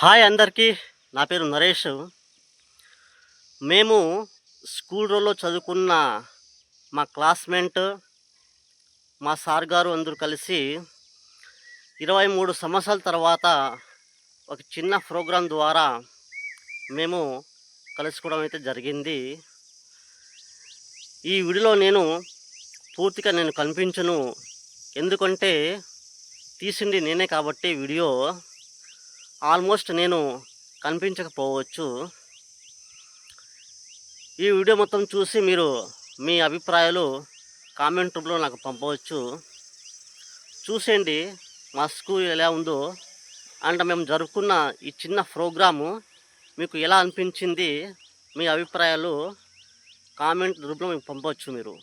Hi అందరికీ. నా పేరు నరేష్. మేము స్కూల్ రోజుల్లో చదువుకున్న మా క్లాస్‌మేట్, మా సార్ గారు అందరూ కలిసి 23 సంవత్సరాల తర్వాత ఒక చిన్న ప్రోగ్రామ్ ద్వారా మేము కలుసుకోవడం అయితే జరిగింది. ఈ వీడియోలో నేను పూర్తిగా కనిపించను. ఎందుకంటే తీసింది నేనే కాబట్టి వీడియో ఆల్మోస్ట్ నేను కనిపించకపోవచ్చు. ఈ వీడియో మొత్తం చూసి మీరు మీ అభిప్రాయాలు కామెంట్ రూపంలో నాకు పంపవచ్చు. చూసేయండి మా స్కూల్ ఎలా ఉందో, అండ్ మేము జరుపుకున్న ఈ చిన్న ప్రోగ్రాము మీకు ఎలా అనిపించింది, మీ అభిప్రాయాలు కామెంట్ రూపంలో మీకు పంపవచ్చు మీరు.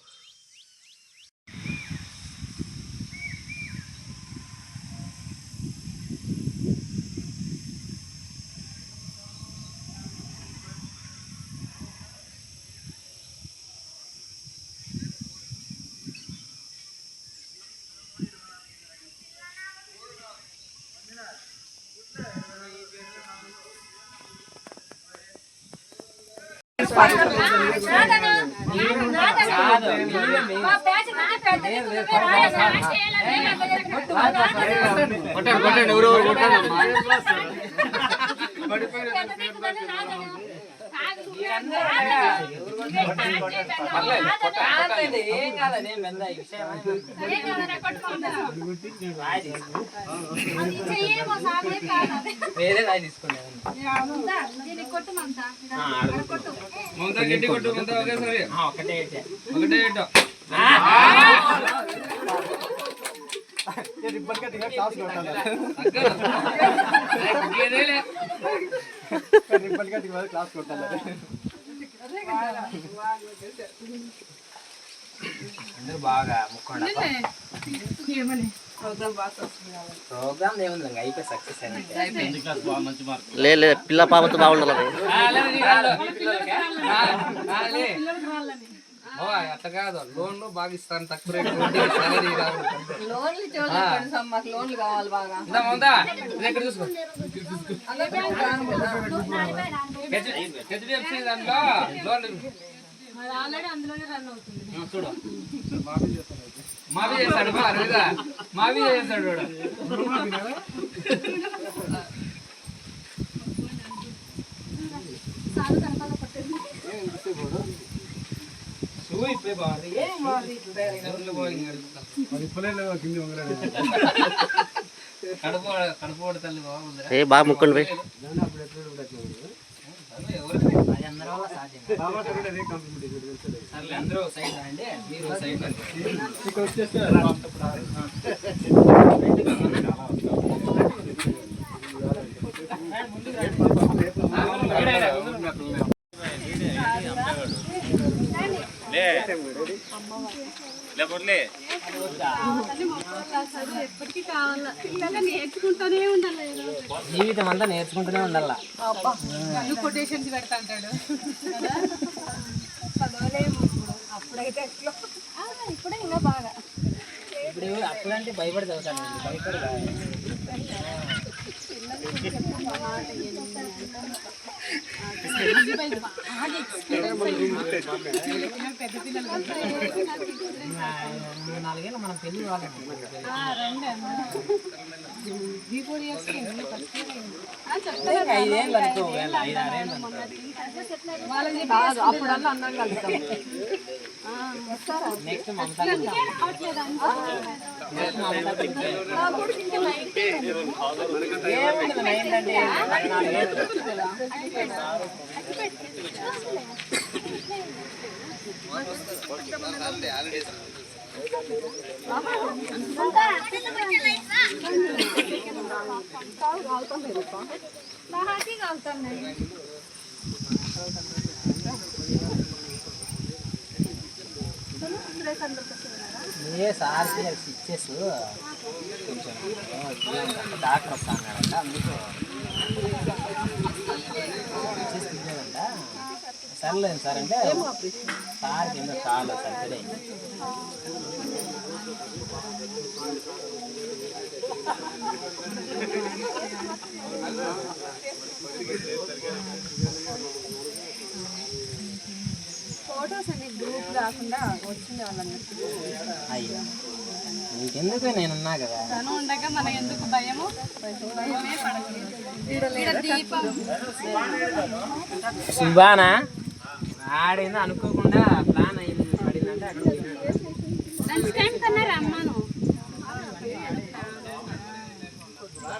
బాగా ముక్కండి ప్రోగ్రామ్ ఏముంది అయిపోయి సక్సెస్ లేదు పిల్ల పాపతో బాగుండాలి. అట్లా కాదు, లోన్లు బాగా ఇస్తాను, తక్కువ రేటు చూసుకో. హెచ్డిఎఫ్సి దాంట్లో లోన్లు చూడు మావి చేస్తాడు, మావి చేస్తాడు. ఏ బాగా ముక్కండి పోయి. అందరూ సైడ్ అండి, మీరు సైడ్ జీవితం అంతా నేర్చుకుంటూనే ఉండాలా. కొటేషన్స్ పెడతా అంటాడు. అప్పుడైతే ఇప్పుడే ఇంకా బాగా, ఇప్పుడు అప్పుడంటే భయపడి చదువుతాను, భయపడి నాలుగేళ్ళు మనం పెళ్లి వాళ్ళకి 5 ఏళ్ళు అనుకో, 5-6 ఏళ్ళు అప్పుడన్నా అన్నం కలుగుతాం. నెక్స్ట్ మమతా ఏంటంటే ఏ సార్ స్విచ్చెస్ కొంచెం డాక్టర్ వస్తానంట, అందుకు స్విచ్చెస్ తినేదంట. సర్లేదు సార్ అంటే సార్ కింద కాలు సర్జరీ అయింది. కాకుండా వచ్చింది వాళ్ళని అయ్యో నీకెందుకు నేనున్నా కదా. తను ఉండగా మన ఎందుకు భయము భయమే పడకూడదు. దీపం సుబానా ఆడేందో అనుకోకుండా ప్లాన్ అయింది పడిందంటే అక్కడ లంచ్ టైం కన్నా రమ్మాను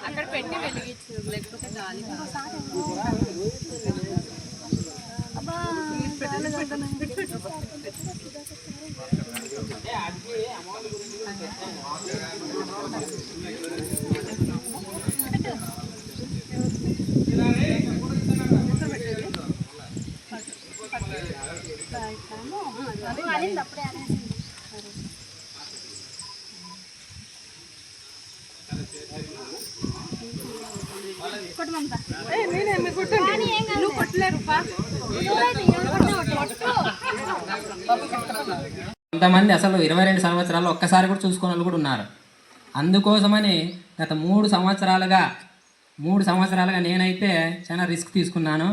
అక్కడ పెట్టి వెలిగించు లేకపోతే గాలి నువ్వు కొట్టలేరు కొంతమంది అసలు 22 సంవత్సరాలు ఒక్కసారి కూడా చూసుకున్న వాళ్ళు కూడా ఉన్నారు. అందుకోసమని గత 3 సంవత్సరాలుగా నేనైతే చాలా రిస్క్ తీసుకున్నాను.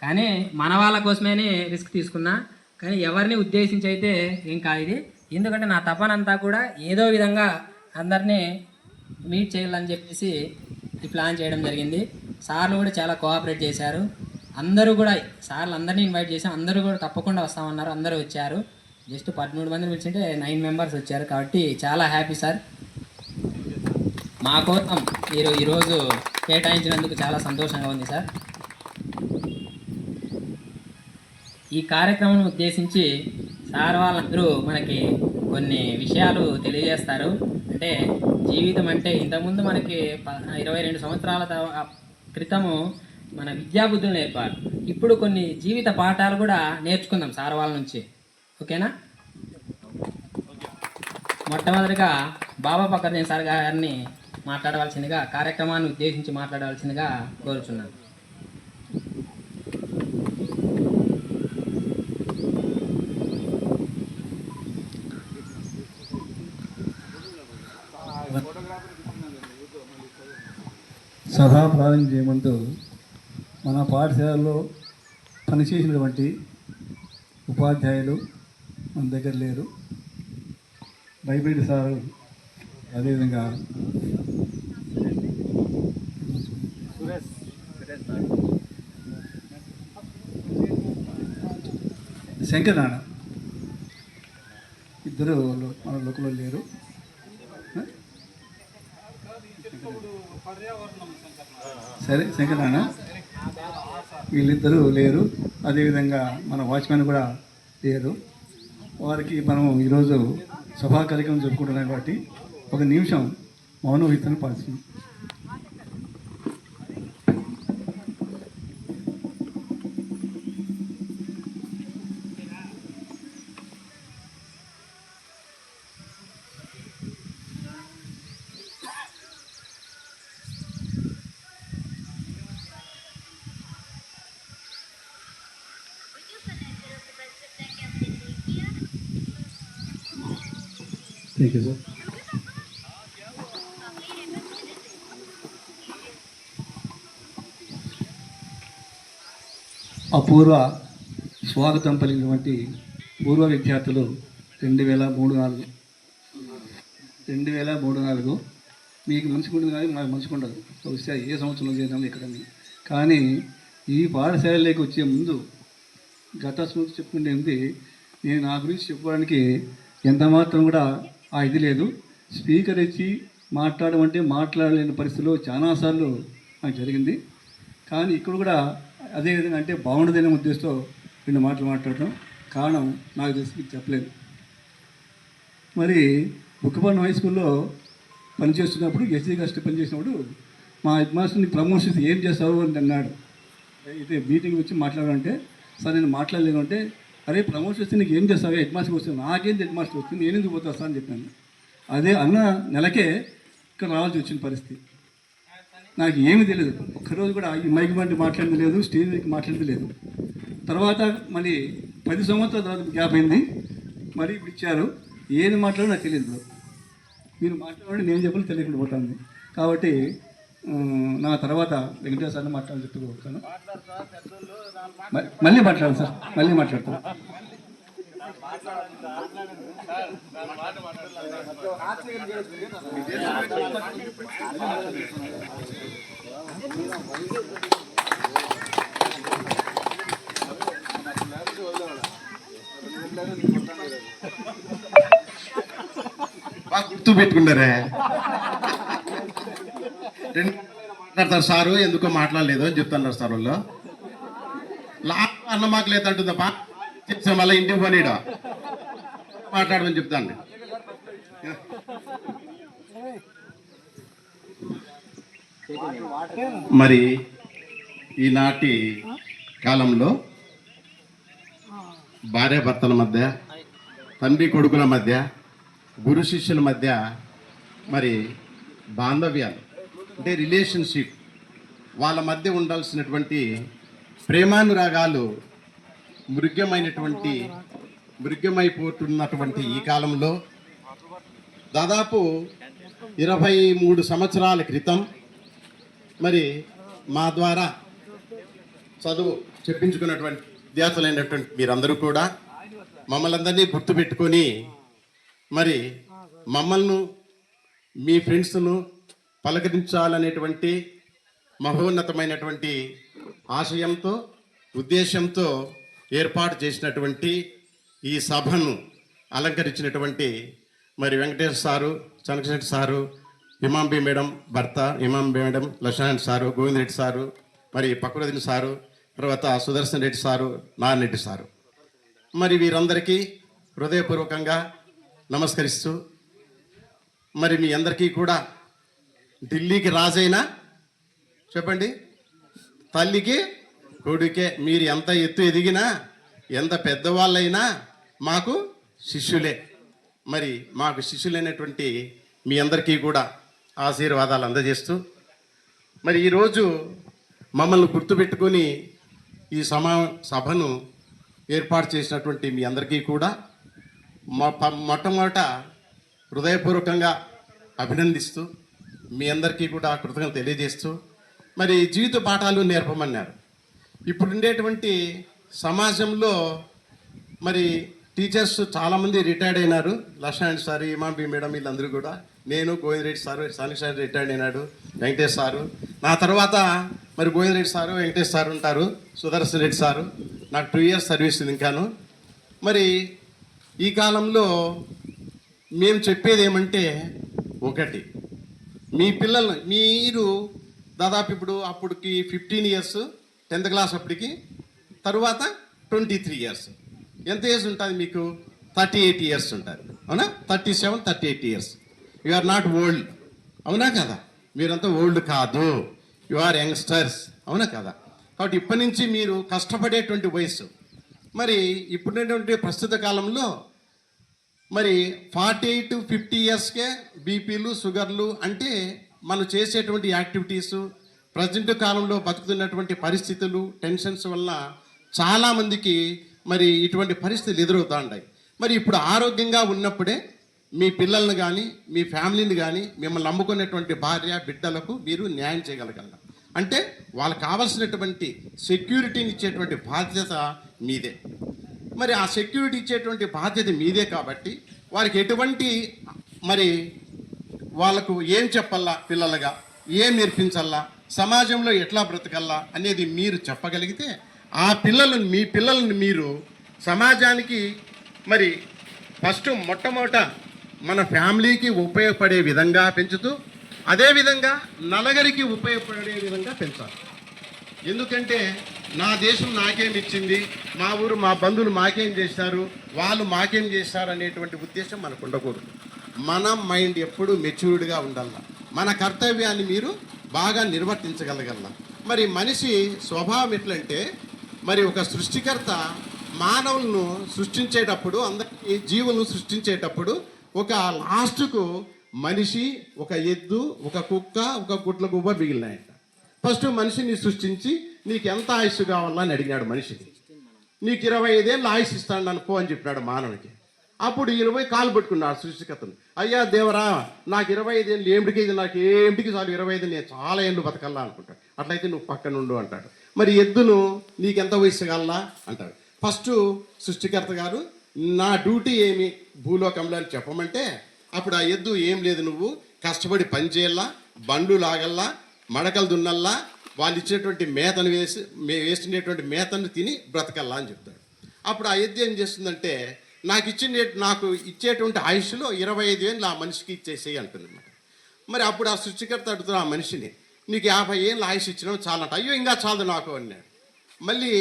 కానీ మన వాళ్ళ కోసమేనే రిస్క్ తీసుకున్నా. కానీ ఎవరిని ఉద్దేశించి అయితే ఏం కాదు ఇది. ఎందుకంటే నా తపనంతా కూడా ఏదో విధంగా అందరినీ మీట్ చేయాలని చెప్పేసి ఈ ప్లాన్ చేయడం జరిగింది. సార్లు కూడా చాలా కోఆపరేట్ చేశారు. అందరూ కూడా సార్లు అందరినీ ఇన్వైట్ చేసాం. అందరూ కూడా తప్పకుండా వస్తామన్నారు. అందరూ వచ్చారు. జస్ట్ 13 మందిని పిలిచింటే 9 మెంబర్స్ వచ్చారు. కాబట్టి చాలా హ్యాపీ సార్. మా కోసం మీరు ఈరోజు కేటాయించినందుకు చాలా సంతోషంగా ఉంది సార్. ఈ కార్యక్రమం ఉద్దేశించి సార్ వాళ్ళందరూ మనకి కొన్ని విషయాలు తెలియజేస్తారు. అంటే జీవితం అంటే ఇంతకుముందు మనకి 22 సంవత్సరాల క్రితము మన విద్యాబుద్ధులు నేర్పారు. ఇప్పుడు కొన్ని జీవిత పాఠాలు కూడా నేర్చుకుందాం సార్ వాళ్ళ నుంచి. ఓకేనా? మొట్టమొదటిగా బాబా పక్కన సార్ గారిని మాట్లాడవలసిందిగా, కార్యక్రమాన్ని ఉద్దేశించి మాట్లాడవలసిందిగా కోరుచున్నాను. సభా ప్రారంభం చేయమంటూ మన పాఠశాలలో పనిచేసినటువంటి ఉపాధ్యాయులు మన దగ్గర లేరు. బైబిల్ సారు, అదేవిధంగా శంకరనారాయణ ఇద్దరు మన లోకంలో లేరు. సరే, శంకరనారాయణ వీళ్ళిద్దరూ లేరు. అదేవిధంగా మన వాచ్మెన్ కూడా లేరు. వారికి మనం ఈరోజు సభా కార్యక్రమం జరుపుకుంటున్నాం కాబట్టి 1 నిమిషం మౌన వహితను పాల్సింది. Thank you sir. అపూర్వ స్వాగతం పలికినటువంటి పూర్వ విద్యార్థులు 2003-4 మీకు మంచిగుండదు కానీ మాకు మంచిగుండదు. బహుశా ఏ సంవత్సరంలో చేద్దాం ఎక్కడని. కానీ ఈ పాఠశాలలోకి వచ్చే ముందు గత స్మృతి చెప్పుకుంటే ఉంది. నేను నా గురించి చెప్పుకోవడానికి ఎంత మాత్రం కూడా ఆ ఇది లేదు. స్పీకర్ ఇచ్చి మాట్లాడమంటే మాట్లాడలేని పరిస్థితిలో చాలాసార్లు నాకు జరిగింది. కానీ ఇక్కడ కూడా అదేవిధంగా అంటే బాగుండదనే ఉద్దేశంతో 2 మాటలు మాట్లాడటం కారణం నాకు తెలిసి మీకు చెప్పలేదు. మరి బుక్కపట్నం హై స్కూల్లో పనిచేస్తున్నప్పుడు ఎస్సీ కాస్ట్ పనిచేసినప్పుడు మా హెడ్ మాస్టర్ని ప్రమోషన్స్ ఏం చేస్తావు అని అన్నాడు. అయితే మీటింగ్ వచ్చి మాట్లాడాలంటే సార్ నేను మాట్లాడలేను అంటే, అరే ప్రమోషన్ వస్తే నీకు ఏం చేస్తావు, హెడ్ మాస్టర్ వస్తుంది, నాకేంటి హెడ్ మాస్టర్ వస్తుంది, నేను ఎందుకు పోతా సార్ అని చెప్పాను. అదే అన్న నెలకే ఇక్కడ రావాల్సి వచ్చిన పరిస్థితి. నాకు ఏమీ తెలియదు. ఒక్కరోజు కూడా ఈ మైక్ బండి మాట్లాడింది లేదు, స్టేజ్ మీదకి మాట్లాడింది లేదు. తర్వాత మళ్ళీ 10 సంవత్సరాల తర్వాత గ్యాప్ అయింది. మరి ఇప్పుడు ఇచ్చారు. ఏది మాట్లాడో నాకు తెలియదు. మీరు మాట్లాడండి, నేను చెప్పని తెలియకుండా పోతుంది. కాబట్టి నా తర్వాత వెంకటేశ్వర సార్ని మాట్లాడాలని చెప్పుకోగలుగుతాను. మళ్ళీ మాట్లాడాలి సార్, మళ్ళీ మాట్లాడతాను. బాగా గుర్తు పెట్టుకున్నారే. మాట్లాడతారు సారు, ఎందుకో మాట్లాడలేదు అని చెప్తున్నారు సార్ వాళ్ళు. లాస్ట్ అన్న మాకు లేదంటుందా చేసా, మళ్ళీ ఇంటికి పోనీడా మాట్లాడమని చెప్తాను. మరి ఈనాటి కాలంలో భార్యాభర్తల మధ్య, తండ్రి కొడుకుల మధ్య, గురు శిష్యుల మధ్య మరి బాంధవ్యాలు అంటే రిలేషన్షిప్, వాళ్ళ మధ్య ఉండాల్సినటువంటి ప్రేమానురాగాలు మృగ్యమైపోతున్నటువంటి ఈ కాలంలో దాదాపు 23 సంవత్సరాల క్రితం మరి మా ద్వారా చదువు చెప్పించుకున్నటువంటి విద్యార్థులైనటువంటి మీరందరూ కూడా మమ్మల్ని అందరినీ గుర్తుపెట్టుకొని మరి మమ్మల్ని మీ ఫ్రెండ్స్ను పలకరించాలనేటువంటి మహోన్నతమైనటువంటి ఆశయంతో, ఉద్దేశంతో ఏర్పాటు చేసినటువంటి ఈ సభను అలంకరించినటువంటి మరి Venkateshwara sir, Chandrashekar sir, Imambi madam భర్త, Imambi madam Laxman sir, Govind Reddy sir, మరి పక్రుద్దీన్ సారు, తర్వాత సుదర్శన్ రెడ్డి సారు, నారాయణ రెడ్డి సారు, మరి వీరందరికీ హృదయపూర్వకంగా నమస్కరిస్తూ మరి మీ అందరికీ కూడా ఢిల్లీకి రాజైనా చెప్పండి, తల్లికి కొడుకే, మీరు ఎంత ఎత్తు ఎదిగినా ఎంత పెద్దవాళ్ళైనా మాకు శిష్యులే. మరి మాకు శిష్యులైనటువంటి మీ అందరికీ కూడా ఆశీర్వాదాలు అందజేస్తూ మరి ఈరోజు మమ్మల్ని గుర్తుపెట్టుకొని ఈ సభను ఏర్పాటు చేసినటువంటి మీ అందరికీ కూడా మొట్టమొదట హృదయపూర్వకంగా అభినందిస్తూ మీ అందరికీ కూడా కృతజ్ఞతలు తెలియజేస్తూ మరి జీవిత పాఠాలు నేర్పమన్నారు. ఇప్పుడు ఉండేటువంటి సమాజంలో మరి టీచర్స్ చాలామంది రిటైర్డ్ అయినారు. లక్ష్మణ్ సార్, ఇమాంబి మేడం వీళ్ళందరూ కూడా, నేను, Govind Reddy sir, sonic sir retired అయినాడు, వెంకటేష్ సారు, నా తర్వాత మరి గోవింద్ రెడ్డి సారు, వెంకటేష్ సారు ఉంటారు, సుదర్శన్ రెడ్డి సారు, నాకు 2 years సర్వీస్ ఉంది ఇంకాను. మరి ఈ కాలంలో మేము చెప్పేది ఏమంటే, ఒకటి, మీ పిల్లలు మీరు దాదాపు ఇప్పుడు అప్పటికి 15 years 10th class అప్పటికి, తరువాత 23 years, ఎంత ఏజ్ ఉంటుంది మీకు? 38 years ఉంటుంది, అవునా? 37, 38 years. You are not old, అవునా కదా? మీరంతా ఓల్డ్ కాదు, యు ఆర్ యంగ్స్టర్స్, అవునా కదా? కాబట్టి ఇప్పటి నుంచి మీరు కష్టపడేటువంటి వయసు. మరి ఇప్పుడున్నటువంటి ప్రస్తుత కాలంలో మరి 48 to 50 yearsకే బీపీలు, షుగర్లు, అంటే మనం చేసేటువంటి యాక్టివిటీసు, ప్రజెంట్ కాలంలో బతుకుతున్నటువంటి పరిస్థితులు, టెన్షన్స్ వల్ల చాలామందికి మరి ఇటువంటి పరిస్థితులు ఎదురవుతూ ఉంటాయి. మరి ఇప్పుడు ఆరోగ్యంగా ఉన్నప్పుడే మీ పిల్లల్ని కానీ, మీ ఫ్యామిలీని కానీ, మిమ్మల్ని నమ్ముకునేటువంటి భార్య బిడ్డలకు మీరు న్యాయం చేయగలగాలి. అంటే వాళ్ళకి కావాల్సినటువంటి సెక్యూరిటీని ఇచ్చేటువంటి బాధ్యత మీదే. మరి ఆ సెక్యూరిటీ ఇచ్చేటువంటి బాధ్యత మీదే కాబట్టి వారికి ఎటువంటి మరి వాళ్ళకు ఏం చెప్పాలా, పిల్లలుగా ఏం నేర్పించాలా, సమాజంలో ఎట్లా బ్రతకల్లా అనేది మీరు చెప్పగలిగితే ఆ పిల్లలను, మీ పిల్లలను మీరు సమాజానికి మరి ఫస్ట్ మొట్టమొదట మన ఫ్యామిలీకి ఉపయోగపడే విధంగా పెంచుతూ, అదేవిధంగా నలుగురికి ఉపయోగపడే విధంగా పెంచాలి. ఎందుకంటే నా దేశం నాకేం ఇచ్చింది, మా ఊరు మా బంధువులు మాకేం చేస్తారు, వాళ్ళు మాకేం చేస్తారు అనేటువంటి ఉద్దేశం మనకు ఉండకూడదు. మన మైండ్ ఎప్పుడూ మెచ్యూర్డ్గా ఉండాల, మన కర్తవ్యాన్ని మీరు బాగా నిర్వర్తించగలగల. మరి మనిషి స్వభావం ఎట్లంటే, మరి ఒక సృష్టికర్త మానవులను సృష్టించేటప్పుడు, అందరికీ జీవులను సృష్టించేటప్పుడు ఒక లాస్ట్కు మనిషి, ఒక ఎద్దు, ఒక కుక్క, ఒక గుడ్ల గువ్వ మిగిలినాయంట. ఫస్ట్ మనిషిని సృష్టించి నీకు ఎంత ఆయుష్ కావాలని అడిగినాడు మనిషికి. నీకు 25 ఏళ్ళు ఆయుష్ ఇస్తాను అనుకో అని చెప్పినాడు మానవునికి. అప్పుడు 20 కాలు పట్టుకున్నాడు సృష్టికర్తను. అయ్యా దేవరా, నాకు 25 ఏళ్ళు ఏమిటికి, నాకు ఏమిటికి చాలు 25, నేను చాలా ఏళ్ళు బతకల్లా అనుకుంటాడు. అట్లయితే నువ్వు పక్కన ఉండు అంటాడు. మరి ఎద్దును నీకెంత వయసు కావాలా అంటాడు. ఫస్ట్ సృష్టికర్త గారు నా డ్యూటీ ఏమి భూలోకంలో అని చెప్పమంటే అప్పుడు ఆ ఎద్దు ఏం లేదు, నువ్వు కష్టపడి పని చేయాలా, బండ్లు లాగల్లా, మడకలు దున్నల్లా, వాళ్ళు ఇచ్చేటువంటి మేతను వేసినటువంటి మేతను తిని బ్రతకల్లా అని చెప్తాడు. అప్పుడు ఆ ఎద్దు ఏం చేస్తుందంటే నాకు ఇచ్చేటువంటి ఆయుష్లో 25 ఏళ్ళు ఆ మనిషికి ఇచ్చేసేయి అంటుంది అన్నమాట. మరి అప్పుడు ఆ సృష్టికర్త అడుగుతాడు ఆ మనిషిని, నీకు 50 ఏళ్ళు ఆయుష్ ఇచ్చినావు చాలంట. అయ్యో ఇంకా చాలదు నాకు అన్నాడు. మళ్ళీ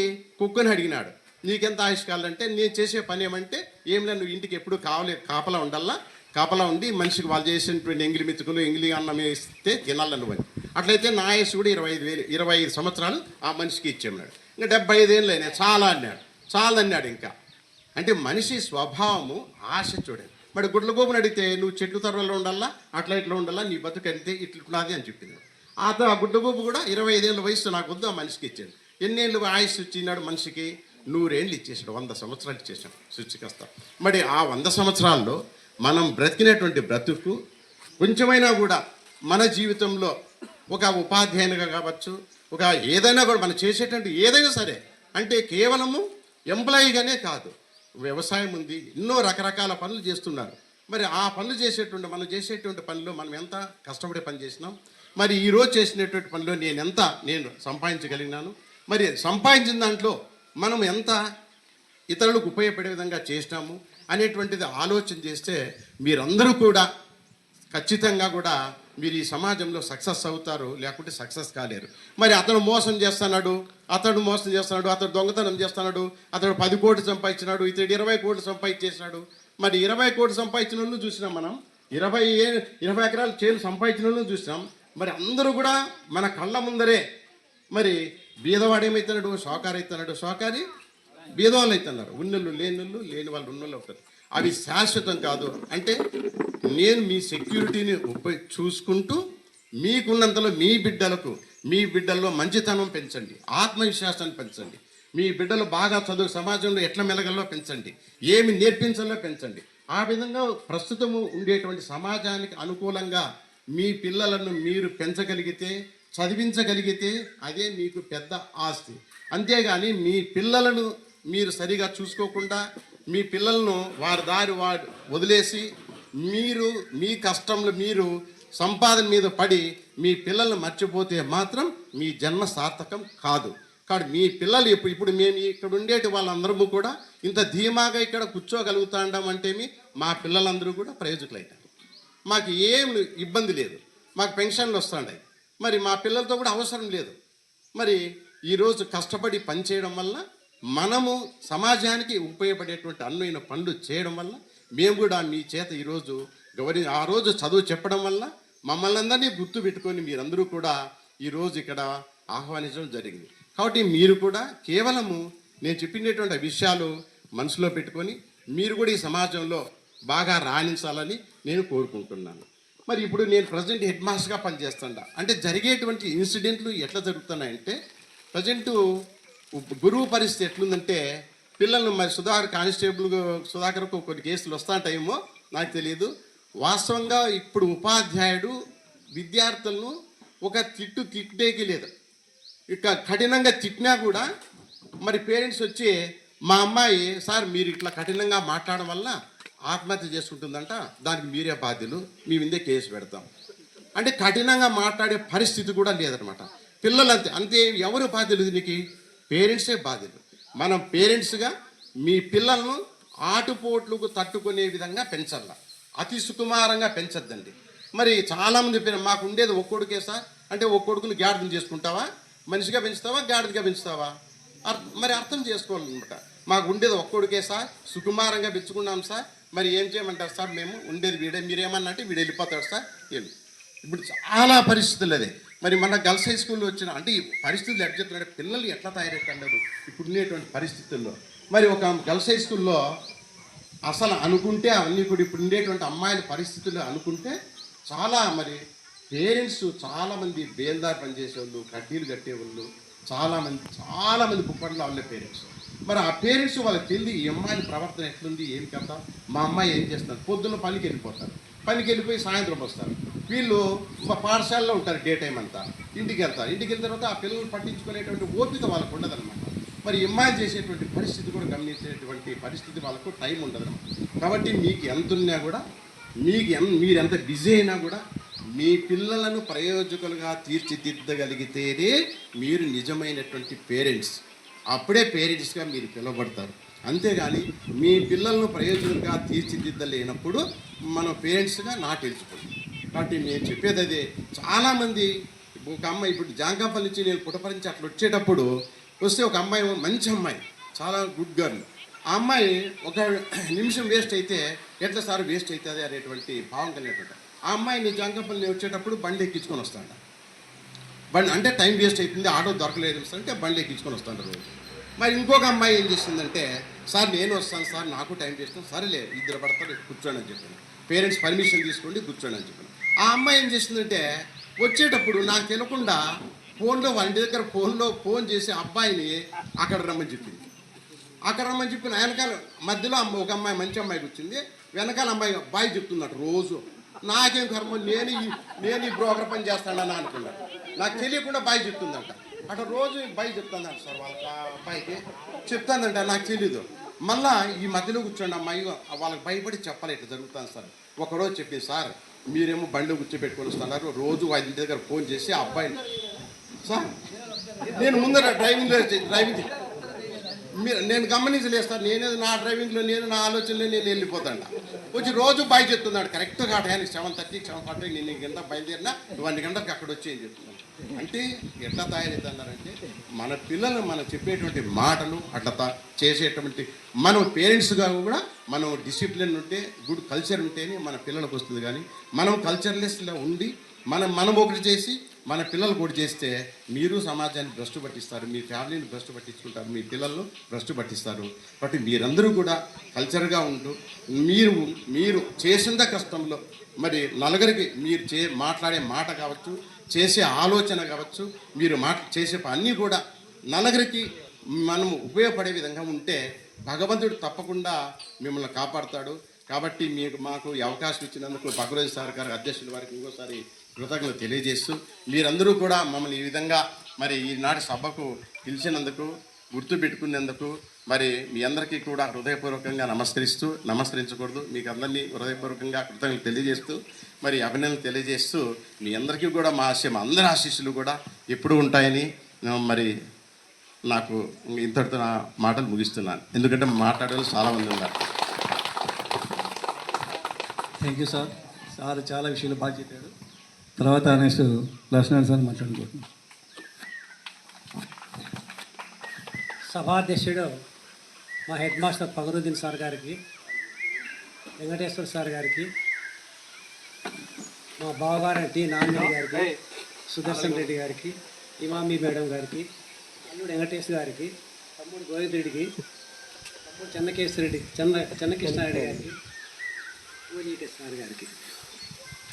కుక్కని అడిగినాడు, నీకెంత ఆయుష్ కావాలంటే నేను చేసే పని ఏమంటే ఏం లేదు, నువ్వు ఇంటికి ఎప్పుడు కాపలా ఉండి మనిషికి వాళ్ళు చేసినటువంటి ఎంగిలి మెతుకులు ఎంగిలి అన్నం ఇస్తే తినాల నువ్వు అని. అట్లయితే నా ఆయుష్ కూడా 25 సంవత్సరాలు ఆ మనిషికి ఇచ్చేమన్నాడు. ఇంకా 75 ఏళ్ళు అయినా చాలా అన్నాడు. చాలన్నాడు. ఇంకా అంటే మనిషి స్వభావము ఆశ చూడండి. మరి గుడ్లగోపుని అడిగితే నువ్వు చెట్లు తరవల్లో ఉండాలా, అట్లా ఇట్లా ఉండాలా, నీ బతుకు అంతే ఇట్లున్నది అని చెప్పింది. ఆ గుడ్లగోపు కూడా 25 ఏళ్ళ వయసు నాకు వద్దు ఆ మనిషికి ఇచ్చాడు. ఎన్నేళ్ళు ఆయుష్ ఇచ్చినాడు మనిషికి? 100 ఏళ్ళు ఇచ్చేసాడు, 100 సంవత్సరాలు ఇచ్చేసాడు సృష్టికర్త. మరి ఆ 100 సంవత్సరాల్లో మనం బ్రతికినటువంటి బ్రతుకు కొంచెమైనా కూడా మన జీవితంలో ఒక ఉపాధ్యాయునిగా కావచ్చు, ఒక ఏదైనా కూడా మనం చేసేటువంటి ఏదైనా సరే, అంటే కేవలము ఎంప్లాయీగానే కాదు, వ్యవసాయం ఉంది, ఎన్నో రకరకాల పనులు చేస్తున్నారు. మరి ఆ పనులు మనం చేసేటువంటి పనిలో మనం ఎంత కష్టపడి పని చేసినాం, మరి ఈరోజు చేసినటువంటి పనిలో నేను సంపాదించగలిగినాను, మరి సంపాదించిన దాంట్లో మనం ఎంత ఇతరులకు ఉపయోగపడే విధంగా చేసినాము అనేటువంటిది ఆలోచన చేస్తే మీరందరూ కూడా ఖచ్చితంగా కూడా మీరు ఈ సమాజంలో సక్సెస్ అవుతారు, లేకుంటే సక్సెస్ కాలేరు. మరి అతడు మోసం చేస్తున్నాడు, అతడు దొంగతనం చేస్తున్నాడు, అతడు 10 కోట్లు సంపాదించినాడు, ఇతడు 20 కోట్లు సంపాదించేసినాడు. మరి 20 కోట్లు సంపాదించిన వాళ్ళు చూసినాం మనం, 20 ఎకరాల చేలు సంపాదించిన వాళ్ళు చూసినాం. మరి అందరూ కూడా మన కళ్ళ ముందరే మరి బీదవాడు ఏమవుతున్నాడు, షాకారు అవుతున్నాడు, షాకారి బీదవాళ్ళు అవుతున్నారు, ఉన్నోళ్ళు లేని వాళ్ళు ఉన్నోళ్ళు అవుతారు. అవి శాశ్వతం కాదు. అంటే నేను మీ సెక్యూరిటీని చూసుకుంటూ మీకున్నంతలో మీ బిడ్డల్లో మంచితనం పెంచండి, ఆత్మవిశ్వాసాన్ని పెంచండి, మీ బిడ్డలు బాగా చదువు సమాజంలో ఎట్లా మెలగల్లో పెంచండి, ఏమి నేర్పించాలో పెంచండి. ఆ విధంగా ప్రస్తుతము ఉండేటువంటి సమాజానికి అనుకూలంగా మీ పిల్లలను మీరు పెంచగలిగితే, చదివించగలిగితే అదే మీకు పెద్ద ఆస్తి. అంతేగాని మీ పిల్లలను మీరు సరిగా చూసుకోకుండా మీ పిల్లలను వారి దారి వదిలేసి మీ కష్టంలో మీరు సంపాదన మీద పడి మీ పిల్లల్ని మర్చిపోతే మాత్రం మీ జన్మ సార్థకం కాదు. కాబట్టి మీ పిల్లలు ఇప్పుడు మేము ఇక్కడ ఉండేటి వాళ్ళందరము కూడా ఇంత ధీమాగా ఇక్కడ కూర్చోగలుగుతాండం అంటేమి మా పిల్లలందరూ కూడా ప్రయోజకులైతారు. మాకు ఏం ఇబ్బంది లేదు, మాకు పెన్షన్లు వస్తున్నాయి, మరి మా పిల్లలతో కూడా అవసరం లేదు. మరి ఈరోజు కష్టపడి పనిచేయడం వల్ల మనము సమాజానికి ఉపయోగపడేటువంటి అన్నైన పనులు చేయడం వల్ల మేము కూడా మీ చేత ఈరోజు ఆ రోజు చదువు చెప్పడం వల్ల మమ్మల్ని అందరినీ గుర్తు పెట్టుకొని మీరందరూ కూడా ఈరోజు ఇక్కడ ఆహ్వానించడం జరిగింది. కాబట్టి మీరు కూడా కేవలము నేను చెప్పినటువంటి విషయాలు మనసులో పెట్టుకొని మీరు కూడా ఈ సమాజంలో బాగా రాణించాలని నేను కోరుకుంటున్నాను. మరి ఇప్పుడు నేను ప్రజెంట్ హెడ్ మాస్టర్గా పనిచేస్తుంటా. అంటే జరిగేటువంటి ఇన్సిడెంట్లు ఎట్లా జరుగుతున్నాయంటే, ప్రజెంటు గురువు పరిస్థితి ఎట్లుందంటే, పిల్లలను మరి సుధాకర్కు కొన్ని కేసులు వస్తుంటాయేమో నాకు తెలియదు. వాస్తవంగా ఇప్పుడు ఉపాధ్యాయుడు విద్యార్థులను ఒక తిట్టేకి లేదు, ఇక కఠినంగా తిట్టినా కూడా మరి పేరెంట్స్ వచ్చి మా అమ్మాయి సార్ మీరు ఇట్లా కఠినంగా మాట్లాడడం వల్ల ఆత్మహత్య చేసుకుంటుందంట, దానికి మీరే బాధ్యులు, మీ మీదే కేసు పెడతాం అంటే కఠినంగా మాట్లాడే పరిస్థితి కూడా లేదనమాట. పిల్లలు అంతే ఎవరు బాధ్యులు దీనికి? పేరెంట్సే బాధ్యులు. మనం పేరెంట్స్గా మీ పిల్లలను ఆటుపోట్లకు తట్టుకునే విధంగా పెంచాల, అతి సుకుమారంగా పెంచద్దండి. మరి చాలామంది మాకు ఉండేది ఒక్కొడుకే సార్ అంటే ఒక్కొడుకుని గాడిదం చేసుకుంటావా, మనిషిగా పెంచుతావా, గాడిదగా పెంచుతావా? మరి అర్థం చేసుకోవాలన్నమాట. మాకు ఉండేది ఒక్కొడుకే సార్, సుకుమారంగా పెంచుకున్నాం సార్, మరి ఏం చేయమంటారు సార్, మేము ఉండేది వీడే, మీరేమన్నా అంటే వీడు వెళ్ళిపోతాడు సార్. ఇప్పుడు చాలా పరిస్థితులు అదే. మరి మన గర్ల్స్ హై స్కూల్లో వచ్చిన అంటే ఈ పరిస్థితులు ఎట్లా చెప్తున్నాడు, పిల్లలు ఎట్లా తయారవుతున్నారు ఇప్పుడు ఉండేటువంటి పరిస్థితుల్లో. మరి ఒక గర్ల్స్ హై స్కూల్లో అసలు అనుకుంటే అవన్నీ కూడా ఇప్పుడు ఉండేటువంటి అమ్మాయిల పరిస్థితులు అనుకుంటే చాలా మరి పేరెంట్స్ చాలామంది బేల్దారి పనిచేసేవాళ్ళు, కడ్డీలు కట్టేవాళ్ళు చాలామంది పుప్పట్లో వాళ్ళే పేరెంట్స్. మరి ఆ పేరెంట్స్ వాళ్ళకి తెలియదు ఈ అమ్మాయిల ప్రవర్తన ఎట్లుంది, ఏం కథ, మా అమ్మాయి ఏం చేస్తున్నారు. పొద్దున్న పనికి వెళ్ళిపోయి సాయంత్రం వస్తారు. వీళ్ళు మా పాఠశాలలో ఉంటారు డే టైం అంతా, ఇంటికి వెళ్తారు. ఇంటికి వెళ్ళిన తర్వాత ఆ పిల్లలు పట్టించుకునేటువంటి ఓపిక వాళ్ళకు ఉండదన్నమాట. మరి అమ్మాయిలు చేసేటువంటి పరిస్థితి కూడా గమనించేటువంటి పరిస్థితి వాళ్ళకు టైం ఉండదు. కాబట్టి మీకు ఎంత ఉన్నా కూడా మీరు ఎంత బిజీ అయినా కూడా మీ పిల్లలను ప్రయోజకులుగా తీర్చిదిద్దగలిగితేనే మీరు నిజమైనటువంటి పేరెంట్స్. అప్పుడే పేరెంట్స్గా మీరు పిలువబడతారు. అంతేగాని మీ పిల్లలను ప్రయోజకులుగా తీర్చిదిద్దలేనప్పుడు మనం పేరెంట్స్గా తెలుసుకోండి. కాబట్టి నేను చెప్పేది అదే. చాలామంది ఒక అమ్మాయి ఇప్పుడు జాంకాపల్లి నుంచి నేను పుట్టపర్తి నుంచి అట్లా వచ్చేటప్పుడు వస్తే ఒక అమ్మాయి, మంచి అమ్మాయి, చాలా గుడ్ గర్ల్. ఆ అమ్మాయి ఒక నిమిషం వేస్ట్ అయితే ఎట్లా సార్ వేస్ట్ అవుతుంది అనేటువంటి భావం కలిగినటువంటి ఆ అమ్మాయిని జాంకాపల్లి వచ్చేటప్పుడు బండి ఎక్కించుకొని వస్తాడు. బండి అంటే టైం వేస్ట్ అవుతుంది, ఆటో దొరకలేదు అంటే బండి ఎక్కించుకొని వస్తాడు రోజు. మరి ఇంకొక అమ్మాయి ఏం చేసిందంటే, సార్ నేను వస్తాను సార్, నాకు టైం వేస్ట్, సరేలే ఇద్దరు పడతారు కూర్చోండి అని చెప్పాను. పేరెంట్స్ పర్మిషన్ తీసుకోండి కూర్చోండి అని చెప్పాను. ఆ అమ్మాయి ఏం చేసిందంటే వచ్చేటప్పుడు నాకు తెలియకుండా ఫోన్లో వాళ్ళ దగ్గర ఫోన్ చేసి అబ్బాయిని అక్కడ రమ్మని చెప్పింది. అక్కడ రమ్మని చెప్పిన వెనకాల మధ్యలో ఒక అమ్మాయి, మంచి అమ్మాయి కూర్చుంది, వెనకాల అమ్మాయి అబ్బాయి చెప్తున్నట్టు రోజు. నాకేం కర్మ, నేను ఈ బ్రోకర్ పని చేస్తానని అనుకున్నాను. నాకు తెలియకుండా బాయ్ చెప్తుందంట. అక్కడ రోజు బాయ్ చెప్తానంట సార్ వాళ్ళ అబ్బాయికి చెప్తానంట, నాకు తెలీదు. మళ్ళా ఈ మధ్యలో కూర్చోండి అమ్మాయి, వాళ్ళకి భయపడి చెప్పాలి ఇట్లా జరుగుతాను సార్. ఒకరోజు చెప్పింది, సార్ మీరేమో బండిలో కూర్చోబెట్టుకొని వస్తున్నారు, రోజు వాళ్ళ ఇంటి దగ్గర ఫోన్ చేసి ఆ అబ్బాయిని సార్ నేను ముందర డ్రైవింగ్ నేను గమనించలేదు సార్, నా డ్రైవింగ్లో నా ఆలోచనలో నేను వెళ్ళిపోతాను. వచ్చి రోజు బాయ్ చెప్తున్నాడు కరెక్ట్గా ఆ టైంకి 7:30 7:40 నేను గంట బయలుదేరినా 1 గంటలకు అక్కడ వచ్చి ఏం చెప్తున్నాను. అంటే ఎట్లా తయారవుతున్నారంటే మన పిల్లలు మనం చెప్పేటువంటి మాటలు అట్లా చేసేటువంటి మనం పేరెంట్స్గా కూడా మనం డిసిప్లిన్ ఉంటే, గుడ్ కల్చర్ ఉంటేనే మన పిల్లలకు వస్తుంది. కానీ మనం కల్చర్లెస్లో ఉండి మనం ఒకటి చేసి మన పిల్లలు కూడా చేస్తే మీరు సమాజాన్ని భ్రష్టు పట్టిస్తారు, మీ ఫ్యామిలీని భ్రష్టు పట్టించుకుంటారు, మీ పిల్లలను భ్రష్టు పట్టిస్తారు. కాబట్టి మీరందరూ కూడా కల్చర్గా ఉంటూ మీరు చేసిన కష్టంలో మరి నలుగురికి మీరు మాట్లాడే మాట కావచ్చు, చేసే ఆలోచన కావచ్చు, మీరు చేసే అన్నీ కూడా నలుగురికి మనము ఉపయోగపడే విధంగా ఉంటే భగవంతుడు తప్పకుండా మిమ్మల్ని కాపాడుతాడు. కాబట్టి మాకు ఈ అవకాశం ఇచ్చినందుకు భగవతి సార్ గారు అధ్యక్షుల వారికి ఇంకోసారి కృతజ్ఞతలు తెలియజేస్తూ, మీరందరూ కూడా మమ్మల్ని ఈ విధంగా మరి ఈనాటి సభకు పిలిచినందుకు, గుర్తుపెట్టుకునేందుకు మరి మీ అందరికీ కూడా హృదయపూర్వకంగా నమస్కరించకూడదు, మీకు అందరినీ హృదయపూర్వకంగా కృతజ్ఞతలు తెలియజేస్తూ మరి అభినందనలు తెలియజేస్తూ, మీ అందరికీ కూడా మా అందరి ఆశీస్సులు కూడా ఎప్పుడూ ఉంటాయని మరి నాకు ఇంతటితో నా మాటలు ముగిస్తున్నాను. ఎందుకంటే మాట్లాడే చాలామంది ఉన్నారు. Thank you sir. సార్ చాలా విషయాలు బాగా చెప్పాడు. తర్వాత నెక్స్ట్ లక్ష్మణ్ సార్ మాట్లాడుకుంటున్నాం. సభాధ్యక్షుడు మా హెడ్ మాస్టర్ ఫగరుద్దీన్ సార్ గారికి, వెంకటేశ్వర సార్ గారికి, మా బావగారు టి నాన్నరెడ్డి గారికి, సుదర్శన్ రెడ్డి గారికి, ఇమామి మేడం గారికి, అల్లుడు వెంకటేశ్వర గారికి, తమ్ముడు గోవింద్ రెడ్డికి, తమ్ముడు చెన్నకృష్ణారెడ్డి గారికి, సార్ గారికి,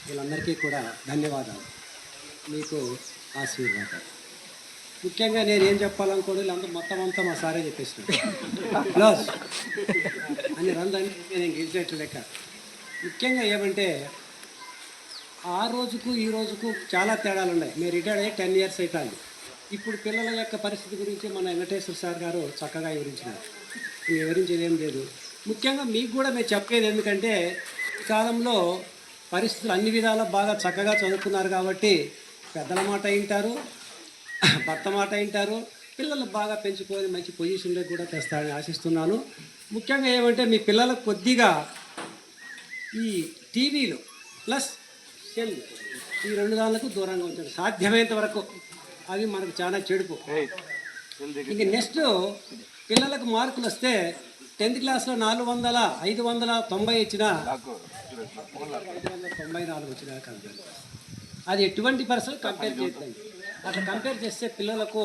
వీళ్ళందరికీ కూడా ధన్యవాదాలు, మీకు ఆశీర్వాదాలు. ముఖ్యంగా నేను ఏం చెప్పాలనుకోండి, వీళ్ళందరూ మొత్తం అంతా మా సారే చెప్పేసినాడు క్లాస్ అని రందని నేను గెలిచేట్లు లెక్క. ముఖ్యంగా ఏమంటే ఆ రోజుకు ఈ రోజుకు చాలా తేడాలు ఉన్నాయి. మీరు రిటైర్డ్ అయ్యి 10 years అవుతుంది. ఇప్పుడు పిల్లల యొక్క పరిస్థితి గురించి మన వెంకటేశ్వర సార్ గారు చక్కగా వివరించినారు. వివరించేది ఏం లేదు. ముఖ్యంగా మీకు కూడా మేము చెప్పేది ఎందుకంటే ఈ కాలంలో పరిస్థితులు అన్ని విధాలా బాగా చక్కగా చదువుకున్నారు కాబట్టి పెద్దల మాట వింటారు, భర్త మాట వింటారు, పిల్లలు బాగా పెంచుకొని మంచి పొజిషన్లో కూడా తెస్తారని ఆశిస్తున్నాను. ముఖ్యంగా ఏమంటే మీ పిల్లలకు కొద్దిగా ఈ టీవీలు ప్లస్ సెల్ ఈ 2 దానికి దూరంగా ఉంచారు సాధ్యమైనంత వరకు. అవి మనకు చాలా చెడుపు. ఇంక నెక్స్ట్ పిల్లలకు మార్కులు వస్తే 10th క్లాస్లో 590 ఇచ్చినా 594 వచ్చినా కంపేర్ అది ఎటువంటి పరిస్థితులు కంపేర్ చేయొద్దండి. అట్లా కంపేర్ చేస్తే పిల్లలకు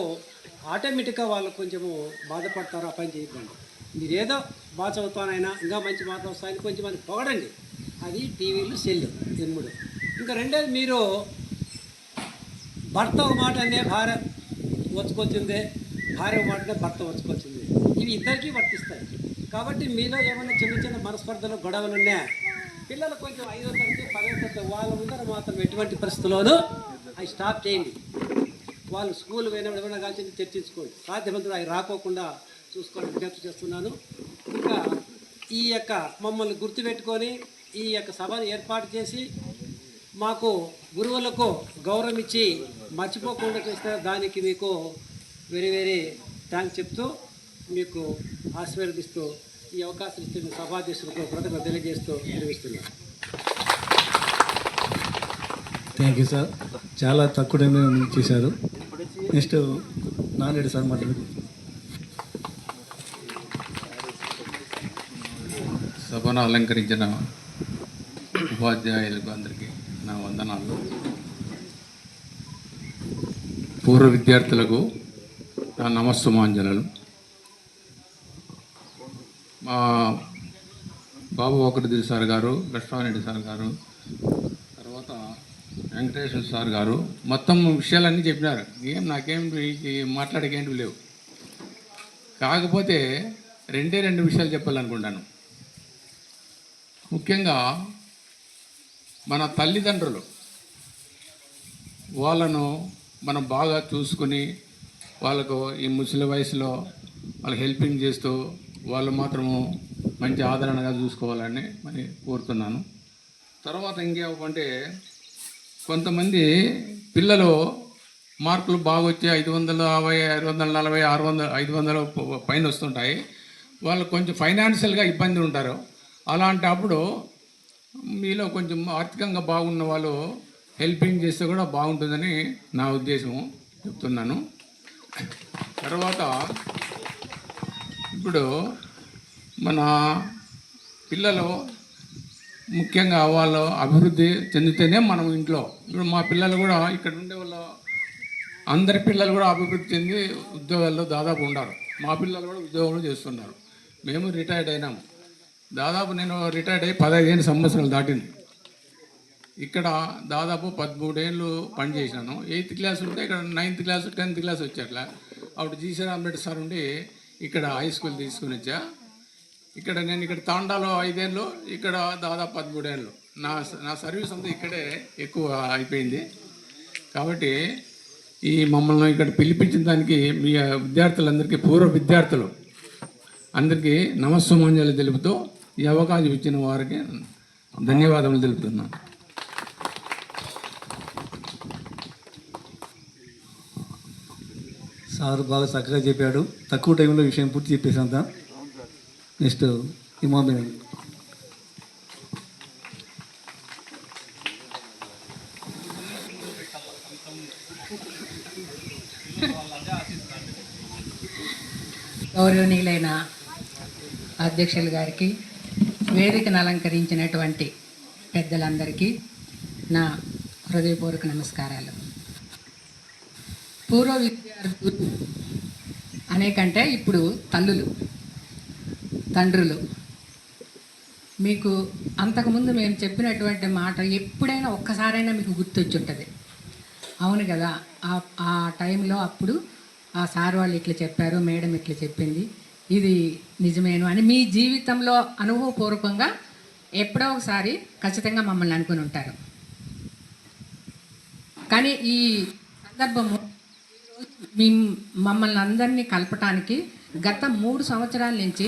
ఆటోమేటిక్గా వాళ్ళు కొంచెము బాధపడతారు. ఆ పని చేయొద్దండి. మీరు ఏదో బాగా చదువుతానైనా ఇంకా మంచి మార్కులు వస్తాయని కొంచెం మంది పొగడండి. అది టీవీలు సెల్ ఎమ్ముడు. ఇంకా రెండోది, మీరు భర్త ఒక మాట అనే భార్య వచ్చుకొచ్చిందే, భార్య ఒక మాటనే భర్త వచ్చుకొచ్చింది, ఇవి ఇద్దరికీ వర్తిస్తాయి. కాబట్టి మీలో ఏమైనా చిన్న మనస్పర్ధలు గొడవలు ఉన్నాయా, పిల్లలు కొంచెం 5వ తరగతి 10వ తరగతి వాళ్ళ ముందర మాత్రం ఎటువంటి పరిస్థితుల్లోనూ అవి స్టాప్ చేయండి. వాళ్ళు స్కూల్ పోయినప్పుడు ఏమైనా కలిసి చర్చించుకోండి. సాధ్యమంతుడు అవి రాకోకుండా చూసుకోవడం విజ్ఞప్తి చేస్తున్నాను. ఇంకా ఈ యొక్క మమ్మల్ని గుర్తుపెట్టుకొని ఈ యొక్క సభను ఏర్పాటు చేసి మాకు గురువులకు గౌరవం ఇచ్చి మర్చిపోకుండా చేసిన దానికి మీకు వెరీ వెరీ థ్యాంక్స్ చెప్తూ మీకు ఆశీర్వదిస్తూ ఈ అవకాశం ఇస్తున్న సభాధ్యక్షులకు కృతజ్ఞతలు తెలియజేస్తూ నిర్వహిస్తున్నాను. థ్యాంక్ యూ సార్, చాలా తక్కువ టైంలో చేశారు. నెక్స్ట్ నాన్నరెడ్డి సార్ మాట్లాడు. సభను అలంకరించిన ఉపాధ్యాయులకు అందరికీ నా వందనాలు. పూర్వ విద్యార్థులకు నా నమస్సుమాంజలు. మా బాబు ఒకటి సార్ గారు, లక్ష్మారెడ్డి సార్ గారు, తర్వాత వెంకటేశ్వర సార్ గారు మొత్తం విషయాలన్నీ చెప్పినారు. నాకేం మాట్లాడేకేంటివి లేవు. కాకపోతే రెండు విషయాలు చెప్పాలనుకుంటాను. ముఖ్యంగా మన తల్లిదండ్రులు వాళ్ళను మనం బాగా చూసుకుని వాళ్ళకు ఈ ముసలి వయసులో వాళ్ళకి హెల్పింగ్ చేస్తూ వాళ్ళు మాత్రము మంచి ఆదరణగా చూసుకోవాలని మరి కోరుతున్నాను. తర్వాత ఇంకేమంటే కొంతమంది పిల్లలు మార్కులు బాగా వచ్చి 550, 540, 600, 500 పైన వస్తుంటాయి. వాళ్ళు కొంచెం ఫైనాన్షియల్గా ఇబ్బంది ఉంటారు. అలాంటప్పుడు మీలో కొంచెం ఆర్థికంగా బాగున్న వాళ్ళు హెల్పింగ్ చేస్తే కూడా బాగుంటుందని నా ఉద్దేశం చెప్తున్నాను. తర్వాత ఇప్పుడు మన పిల్లలు ముఖ్యంగా వాళ్ళు అభివృద్ధి చెందితేనే మనం ఇంట్లో, ఇప్పుడు మా పిల్లలు కూడా ఇక్కడ ఉండే వాళ్ళు అందరి పిల్లలు కూడా అభివృద్ధి చెంది ఉద్యోగాల్లో దాదాపు ఉన్నారు. మా పిల్లలు కూడా ఉద్యోగాలు చేస్తున్నారు. మేము రిటైర్డ్ అయినాము. దాదాపు నేను రిటైర్డ్ అయ్యి 15 సంవత్సరాలు దాటింది. ఇక్కడ దాదాపు 13 ఏళ్ళు పనిచేసినాను. 8th క్లాస్ ఉంటే ఇక్కడ 9th క్లాస్ 10th క్లాస్ వచ్చేట్లా. అప్పుడు జీసీ రాంబెడ్డి సార్ ఉండి ఇక్కడ హై స్కూల్ తీసుకుని వచ్చా. ఇక్కడ నేను ఇక్కడ తాండాలో 5 ఏళ్ళు, ఇక్కడ దాదాపు 13 ఏళ్ళు. నా సర్వీస్ అంతా ఇక్కడే ఎక్కువ అయిపోయింది. కాబట్టి ఈ మమ్మల్ని ఇక్కడ పిలిపించిన దానికి మీ విద్యార్థులందరికీ, పూర్వ విద్యార్థులు అందరికీ నమస్సుమాంజలి తెలుపుతూ ఈ అవకాశం ఇచ్చిన వారికి ధన్యవాదములు తెలుపుతున్నాను. సార్ బాగా చక్కగా చెప్పాడు. తక్కువ టైంలో విషయం పూర్తి చెప్పేసంత. నెక్స్ట్ ఇమామి. గౌరవనీయులైన అధ్యక్షులు గారికి, వేదికను అలంకరించినటువంటి పెద్దలందరికీ నా హృదయపూర్వక నమస్కారాలు. పూర్వ విద్యార్థులు అనేకంటే ఇప్పుడు తల్లులు, తండ్రులు, మీకు అంతకుముందు మేము చెప్పినటువంటి మాట ఎప్పుడైనా ఒక్కసారైనా మీకు గుర్తొచ్చుంటుంది. అవును కదా, ఆ టైంలో అప్పుడు ఆ సార్ వాళ్ళు ఇట్లా చెప్పారు, మేడం ఇట్లా చెప్పింది, ఇది నిజమేను అని మీ జీవితంలో అనుభవపూర్వకంగా ఎప్పుడో ఒకసారి ఖచ్చితంగా మమ్మల్ని అనుకుని ఉంటారు. కానీ ఈ సందర్భము మమ్మల్ని అందరినీ కలపటానికి గత 3 సంవత్సరాల నుంచి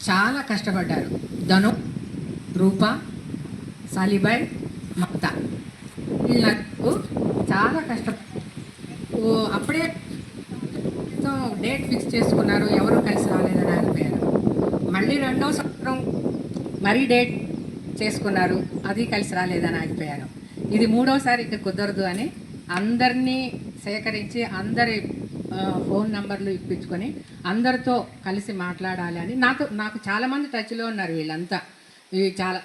చాలా కష్టపడ్డారు. ధను, రూప, సాలిబాయ్, మమత వీళ్ళకు చాలా కష్టపడ్డారు. అప్పుడే డేట్ ఫిక్స్ చేసుకున్నారు, ఎవరు కలిసి రాలేదని ఆగిపోయారు. మళ్ళీ 2వ సంవత్సరం మరీ డేట్ చేసుకున్నారు, అది కలిసి రాలేదని ఆగిపోయారు. ఇది 3వసారి ఇక కుదరదు అని అందరినీ సేకరించి అందరి ఫోన్ నంబర్లు ఇప్పించుకొని అందరితో కలిసి మాట్లాడాలి అని నాకు చాలామంది టచ్లో ఉన్నారు. వీళ్ళంతా చాలా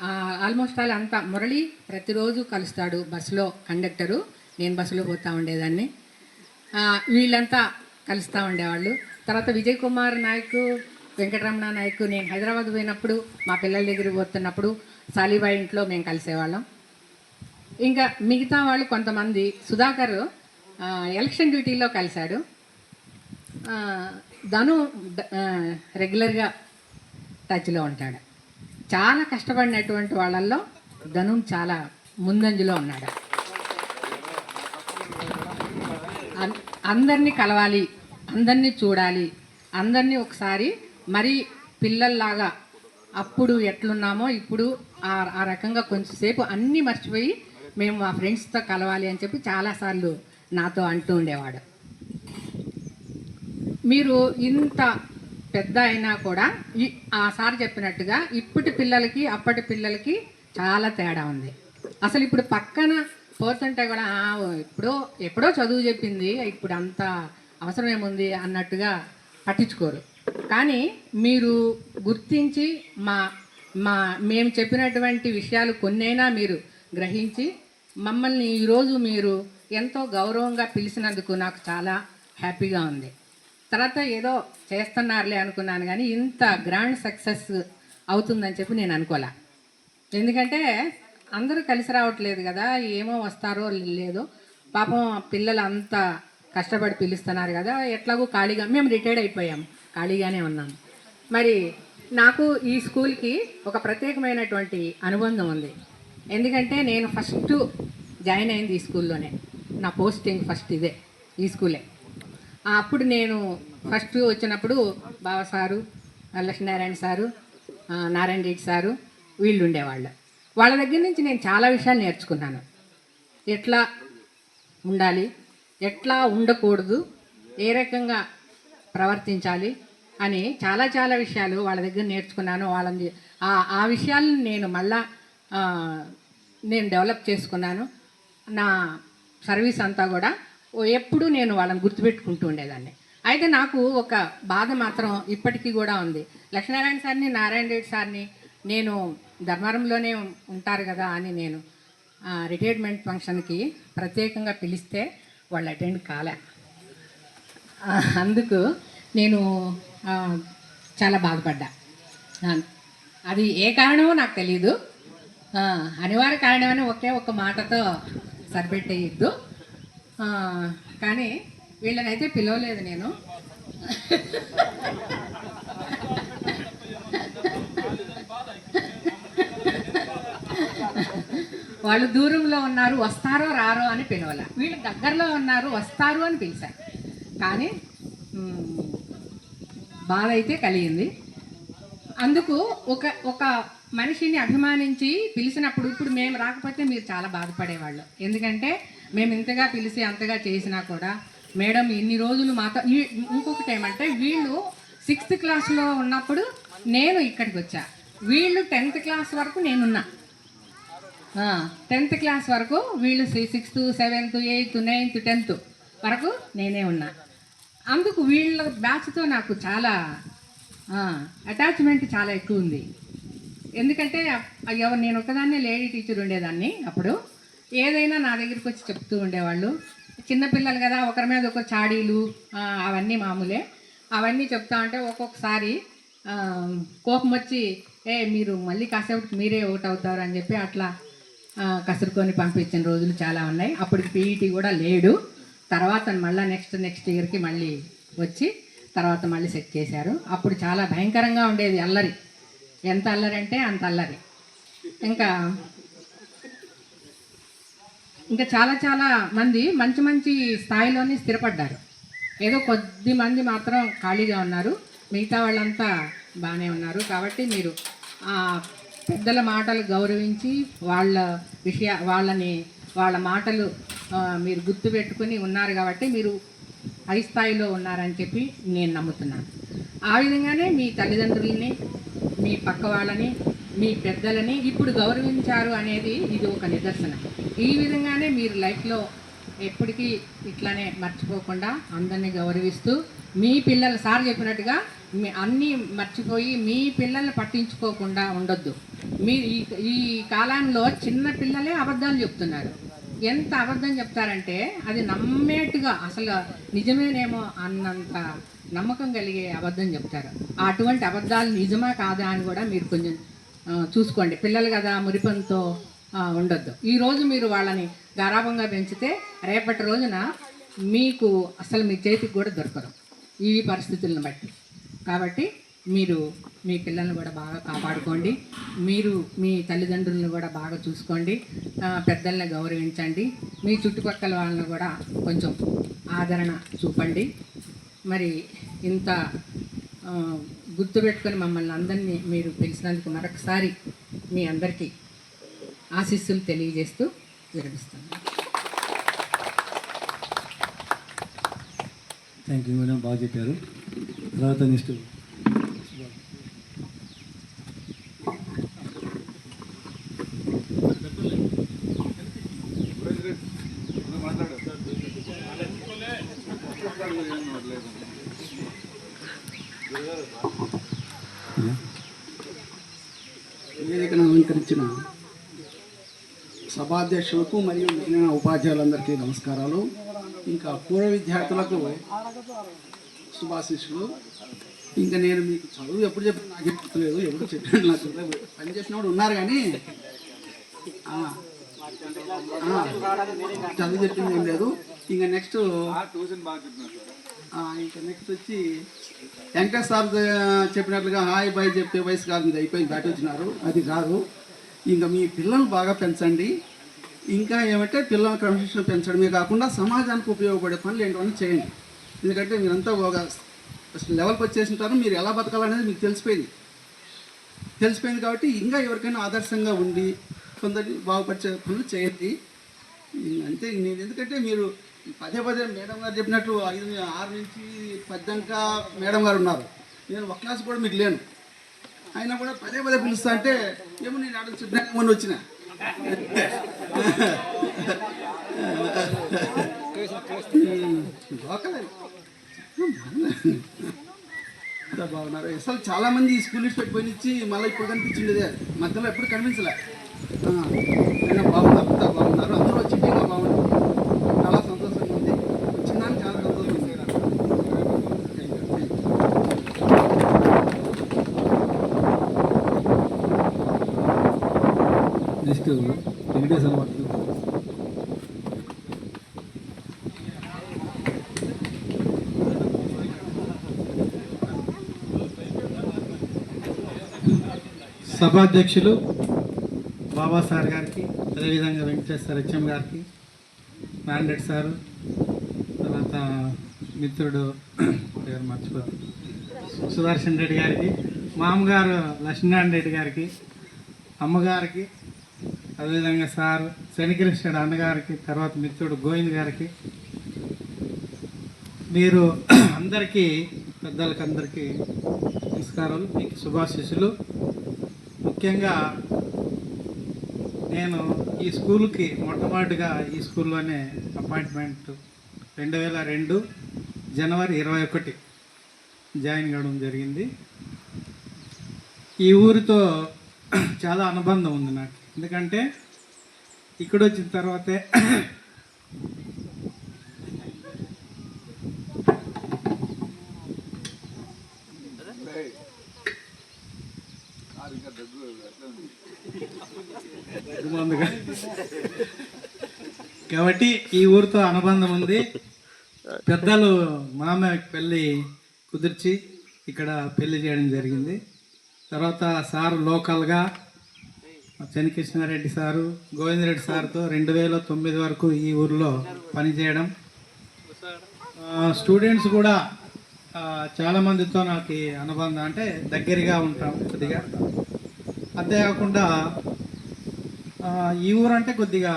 ఆల్మోస్ట్ ఆల్ అంతా. మురళి ప్రతిరోజు కలుస్తాడు బస్సులో, కండక్టరు, నేను బస్సులో పోతూ ఉండేదాన్ని. వీళ్ళంతా కలుస్తూ ఉండేవాళ్ళు. తర్వాత విజయ్ కుమార్ నాయక్, వెంకటరమణ నాయక్, నేను హైదరాబాద్ పోయినప్పుడు మా పిల్లల దగ్గరికి పోతున్నప్పుడు సాలిబాయి ఇంట్లో మేము కలిసేవాళ్ళం. ఇంకా మిగతా వాళ్ళు కొంతమంది, సుధాకర్ ఎలక్షన్ డ్యూటీలో కలిశాడు. ధను రెగ్యులర్గా టచ్లో ఉంటాడు. చాలా కష్టపడినటువంటి వాళ్ళల్లో ధను చాలా ముందంజలో ఉన్నాడు. అందరినీ కలవాలి, అందరినీ చూడాలి, అందరినీ ఒకసారి మరి పిల్లల్లాగా అప్పుడు ఎట్లున్నామో ఇప్పుడు ఆ రకంగా కొంచెంసేపు అన్నీ మర్చిపోయి మేము మా ఫ్రెండ్స్తో కలవాలి అని చెప్పి చాలాసార్లు నాతో అంటూ ఉండేవాడు. మీరు ఇంత పెద్ద అయినా కూడా ఆ సార్ చెప్పినట్టుగా ఇప్పటి పిల్లలకి అప్పటి పిల్లలకి చాలా తేడా ఉంది. అసలు ఇప్పుడు పక్కన పోతుంటే కూడా ఎప్పుడో చదువు చెప్పింది, ఇప్పుడు అంత అవసరం ఏముంది అన్నట్టుగా పట్టించుకోరు. కానీ మీరు గుర్తించి మేము చెప్పినటువంటి విషయాలు కొన్నైనా మీరు గ్రహించి మమ్మల్ని ఈరోజు మీరు ఎంతో గౌరవంగా పిలిచినందుకు నాకు చాలా హ్యాపీగా ఉంది. తర్వాత ఏదో చేస్తున్నారులే అనుకున్నాను, కానీ ఇంత గ్రాండ్ సక్సెస్ అవుతుందని చెప్పి నేను అనుకోలే. ఎందుకంటే అందరూ కలిసి రావట్లేదు కదా, ఏమో వస్తారో లేదో, పాపం పిల్లలు అంత కష్టపడి పిలుస్తున్నారు కదా, ఎట్లాగో ఖాళీగా మేము రిటైర్డ్ అయిపోయాం, ఖాళీగానే ఉన్నాం. మరి నాకు ఈ స్కూల్కి ఒక ప్రత్యేకమైనటువంటి అనుబంధం ఉంది. ఎందుకంటే నేను ఫస్ట్ జాయిన్ అయింది ఈ స్కూల్లోనే, నా పోస్టింగ్ ఫస్ట్ ఇదే, ఈ స్కూలే. అప్పుడు నేను ఫస్ట్ వచ్చినప్పుడు బావ sir, Lakshminarayana sir, Narayana Reddy sir వీళ్ళు ఉండేవాళ్ళు. వాళ్ళ దగ్గర నుంచి నేను చాలా విషయాలు నేర్చుకున్నాను. ఎట్లా ఉండాలి, ఎట్లా ఉండకూడదు, ఏ రకంగా ప్రవర్తించాలి అని చాలా చాలా విషయాలు వాళ్ళ దగ్గర నేర్చుకున్నాను. వాళ్ళని ఆ విషయాలను నేను మళ్ళా నేను డెవలప్ చేసుకున్నాను. నా సర్వీస్ అంతా కూడా ఎప్పుడు నేను వాళ్ళని గుర్తుపెట్టుకుంటూ ఉండేదాన్ని. అయితే నాకు ఒక బాధ మాత్రం ఇప్పటికీ కూడా ఉంది. లక్ష్మీనారాయణ సార్ని, నారాయణ రెడ్డి సార్ని నేను ధర్మవరంలోనే ఉంటారు కదా అని నేను రిటైర్మెంట్ ఫంక్షన్కి ప్రత్యేకంగా పిలిస్తే వాళ్ళు అటెండ్ కాలే. అందుకు నేను చాలా బాధపడ్డా. అది ఏ కారణమో నాకు తెలియదు, అనివార్య కారణమని ఒకే ఒక్క మాటతో సరిపెట్టేయద్దు. కానీ వీళ్ళనైతే పిలవలేదు నేను. వాళ్ళు దూరంలో ఉన్నారు, వస్తారో రారో అని పిలవాల. వీళ్ళు దగ్గరలో ఉన్నారు, వస్తారు అని పిలిచారు. కానీ బాధ అయితే కలిగింది. అందుకు ఒక మనిషిని అభిమానించి పిలిచినప్పుడు, ఇప్పుడు మేము రాకపోతే మీరు చాలా బాధపడేవాళ్ళు. ఎందుకంటే మేము ఇంతగా పిలిచి అంతగా చేసినా కూడా మేడం ఇన్ని రోజులు మాతో. ఇంకొకటి ఏమంటే వీళ్ళు 6th క్లాస్లో ఉన్నప్పుడు నేను ఇక్కడికి వచ్చా, వీళ్ళు 10th క్లాస్ వరకు నేనున్నా. 10th క్లాస్ వరకు వీళ్ళు 6th, 7th, 8th, 9th, 10th వరకు నేనే ఉన్నా. అందుకు వీళ్ళ బ్యాచ్తో నాకు చాలా అటాచ్మెంట్ చాలా ఎక్కువ ఉంది. ఎందుకంటే నేను ఒకదాన్నే లేడీ టీచర్ ఉండేదాన్ని. అప్పుడు ఏదైనా నా దగ్గరికి వచ్చి చెప్తూ ఉండేవాళ్ళు. చిన్నపిల్లలు కదా, ఒకరి మీద ఒకరు చాడీలు అవన్నీ మామూలే. అవన్నీ చెప్తా ఉంటే ఒక్కొక్కసారి కోపం వచ్చి మీరు మళ్ళీ కాసేపు మీరే ఒకటి అవుతారు అని చెప్పి అట్లా కసురుకొని పంపించిన రోజులు చాలా ఉన్నాయి. అప్పటికి పీఈటీ కూడా లేడు. తర్వాత మళ్ళీ నెక్స్ట్ ఇయర్కి మళ్ళీ వచ్చి తర్వాత మళ్ళీ సెట్ చేశారు. అప్పుడు చాలా భయంకరంగా ఉండేది అల్లరి. ఎంత అల్లరి అంటే అంత అల్లరి. ఇంకా చాలా చాలా మంది మంచి స్థాయిలోనే స్థిరపడ్డారు. ఏదో కొద్ది మంది మాత్రం ఖాళీగా ఉన్నారు, మిగతా వాళ్ళంతా బాగానే ఉన్నారు. కాబట్టి మీరు పెద్దల మాటలు గౌరవించి వాళ్ళ మాటలు మీరు గుర్తుపెట్టుకుని ఉన్నారు కాబట్టి మీరు హై స్థాయిలో ఉన్నారని చెప్పి నేను నమ్ముతున్నాను. ఆ విధంగానే మీ తల్లిదండ్రులని, మీ పక్క వాళ్ళని, మీ పెద్దలని ఇప్పుడు గౌరవించారు అనేది ఇది ఒక నిదర్శనం. ఈ విధంగానే మీరు లైఫ్లో ఎప్పటికీ ఇట్లానే మర్చిపోకుండా అందరినీ గౌరవిస్తూ మీ పిల్లలు సార్ చెప్పినట్టుగా అన్నీ మర్చిపోయి మీ పిల్లల్ని పట్టించుకోకుండా ఉండొద్దు. ఈ కాలంలో చిన్న పిల్లలే అబద్ధాలు చెప్తున్నారు. ఎంత అబద్ధం చెప్తారంటే అది నమ్మేట్టుగా అసలు నిజమేనేమో అన్నంత నమ్మకం కలిగే అబద్ధం చెప్తారు. అటువంటి అబద్ధాలు నిజమా కాదా అని కూడా మీరు కొంచెం చూసుకోండి. పిల్లలు కదా, మురిపంతో ఉండొద్దు. ఈరోజు మీరు వాళ్ళని గారాబంగా పెంచితే రేపటి రోజున మీకు అసలు మీ చేతికి కూడా దొరకరు ఈ పరిస్థితులను బట్టి. కాబట్టి మీరు మీ పిల్లల్ని కూడా బాగా కాపాడుకోండి. మీరు మీ తల్లిదండ్రులను కూడా బాగా చూసుకోండి. పెద్దల్ని గౌరవించండి. మీ చుట్టుపక్కల వాళ్ళని కూడా కొంచెం ఆదరణ చూపండి. మరి ఇంత గుర్తుపెట్టుకొని మమ్మల్ని అందరినీ మీరు పిలిచినందుకు మరొకసారి మీ అందరికీ ఆశీస్సులు తెలియజేస్తూ విరమిస్తాను. థ్యాంక్ యూ మేడం, బాగా చెప్పారు. తర్వాత నెక్స్ట్ వేదికను అలంకరించిన సభాధ్యక్షులకు మరియు మిగిలిన ఉపాధ్యాయులందరికీ నమస్కారాలు. ఇంకా పూర్వ విద్యార్థులకు శుభాశీస్సులు. ఇంకా నేను మీకు చదువు ఎప్పుడు చెప్పిన నాకు గుర్తులేదు, ఎప్పుడు చెప్పాను నాకు పని చేసినప్పుడు ఉన్నారు కానీ చదువు చెప్పింది ఏం లేదు. ఇంకా నెక్స్ట్ వచ్చి వెంకటేష్ సార్ చెప్పినట్లుగా హాయ్ బాయ్ చెప్తే వయసు కాదు, ఇది అయిపోయింది దాటి వచ్చినారు, అది కాదు. ఇంకా మీ పిల్లలు బాగా పెంచండి. ఇంకా ఏమంటే పిల్లల క్రమశిక్షణ పెంచడమే కాకుండా సమాజానికి ఉపయోగపడే పనులు ఏంటని చేయండి. ఎందుకంటే మీరంతా ఒక లెవెల్కి వచ్చేసింటారు, మీరు ఎలా బతకాలనేది మీకు తెలిసిపోయింది కాబట్టి ఇంకా ఎవరికైనా ఆదర్శంగా ఉండి కొందరిని బాగుపరిచే పనులు చేయండి. అంతే. నేను ఎందుకంటే మీరు పదే మేడం గారు చెప్పినట్లు 6 నుంచి 10 దాకా మేడం గారు ఉన్నారు. నేను ఒక క్లాస్ కూడా మీకు లేను, అయినా కూడా పదే పిలుస్తా అంటే ఏమో నేను అడుగు చెప్పిన మొన్న వచ్చిన బాగున్నారు. అసలు చాలామంది ఈ స్కూల్ నుంచి పెట్టిపోయినిచ్చి మళ్ళీ ఇప్పుడు కనిపించిండేదే, మధ్యలో ఎప్పుడు కనిపించలే. అయినా బాగున్నారు, అంతా బాగున్నారు. అందరూ వచ్చి ఇంకా బాగున్నారు. చాలా సంతోషంగా ఉంది, వచ్చిందని చాలా సంతోషంగా ఉంది. నెక్స్ట్ వెంకటేశ్వర భట్. సభాధ్యక్షులు బాబా సార్ గారికి, అదేవిధంగా వెంకటేశ్వర హెచ్ఎం గారికి, మ్యాండేట్ సారు, తర్వాత మిత్రుడు పేరు మర్చిపోతుంది సుదర్శన్ రెడ్డి గారికి, మామగారు లక్ష్మీనారాయణ రెడ్డి గారికి, అమ్మగారికి, అదేవిధంగా సార్ శనికృష్ణుడు అన్నగారికి, తర్వాత మిత్రుడు గోవింద్ గారికి, మీరు అందరికీ పెద్దలకి అందరికీ నమస్కారాలు, మీకు శుభాశీస్సులు. ముఖ్యంగా నేను ఈ స్కూల్కి మొట్టమొదటిగా ఈ స్కూల్లోనే అపాయింట్మెంట్ 2002 జనవరి 21 జాయిన్ కావడం జరిగింది. ఈ ఊరితో చాలా అనుబంధం ఉంది నాకు, ఎందుకంటే ఇక్కడ వచ్చిన తర్వాతే కాబట్టి ఈ ఊరితో అనుబంధం ఉంది. పెద్దలు మామయ్యకి పెళ్ళి కుదిర్చి ఇక్కడ పెళ్లి చేయడం జరిగింది. తర్వాత సారు లోకల్గా శనికృష్ణారెడ్డి సారు, గోవిందరెడ్డి సార్తో 2009 వరకు ఈ ఊరిలో పనిచేయడం. స్టూడెంట్స్ కూడా చాలామందితో నాకు అనుబంధం, అంటే దగ్గరగా ఉంటాం కొద్దిగా. అంతేకాకుండా ఈ ఊరు అంటే కొద్దిగా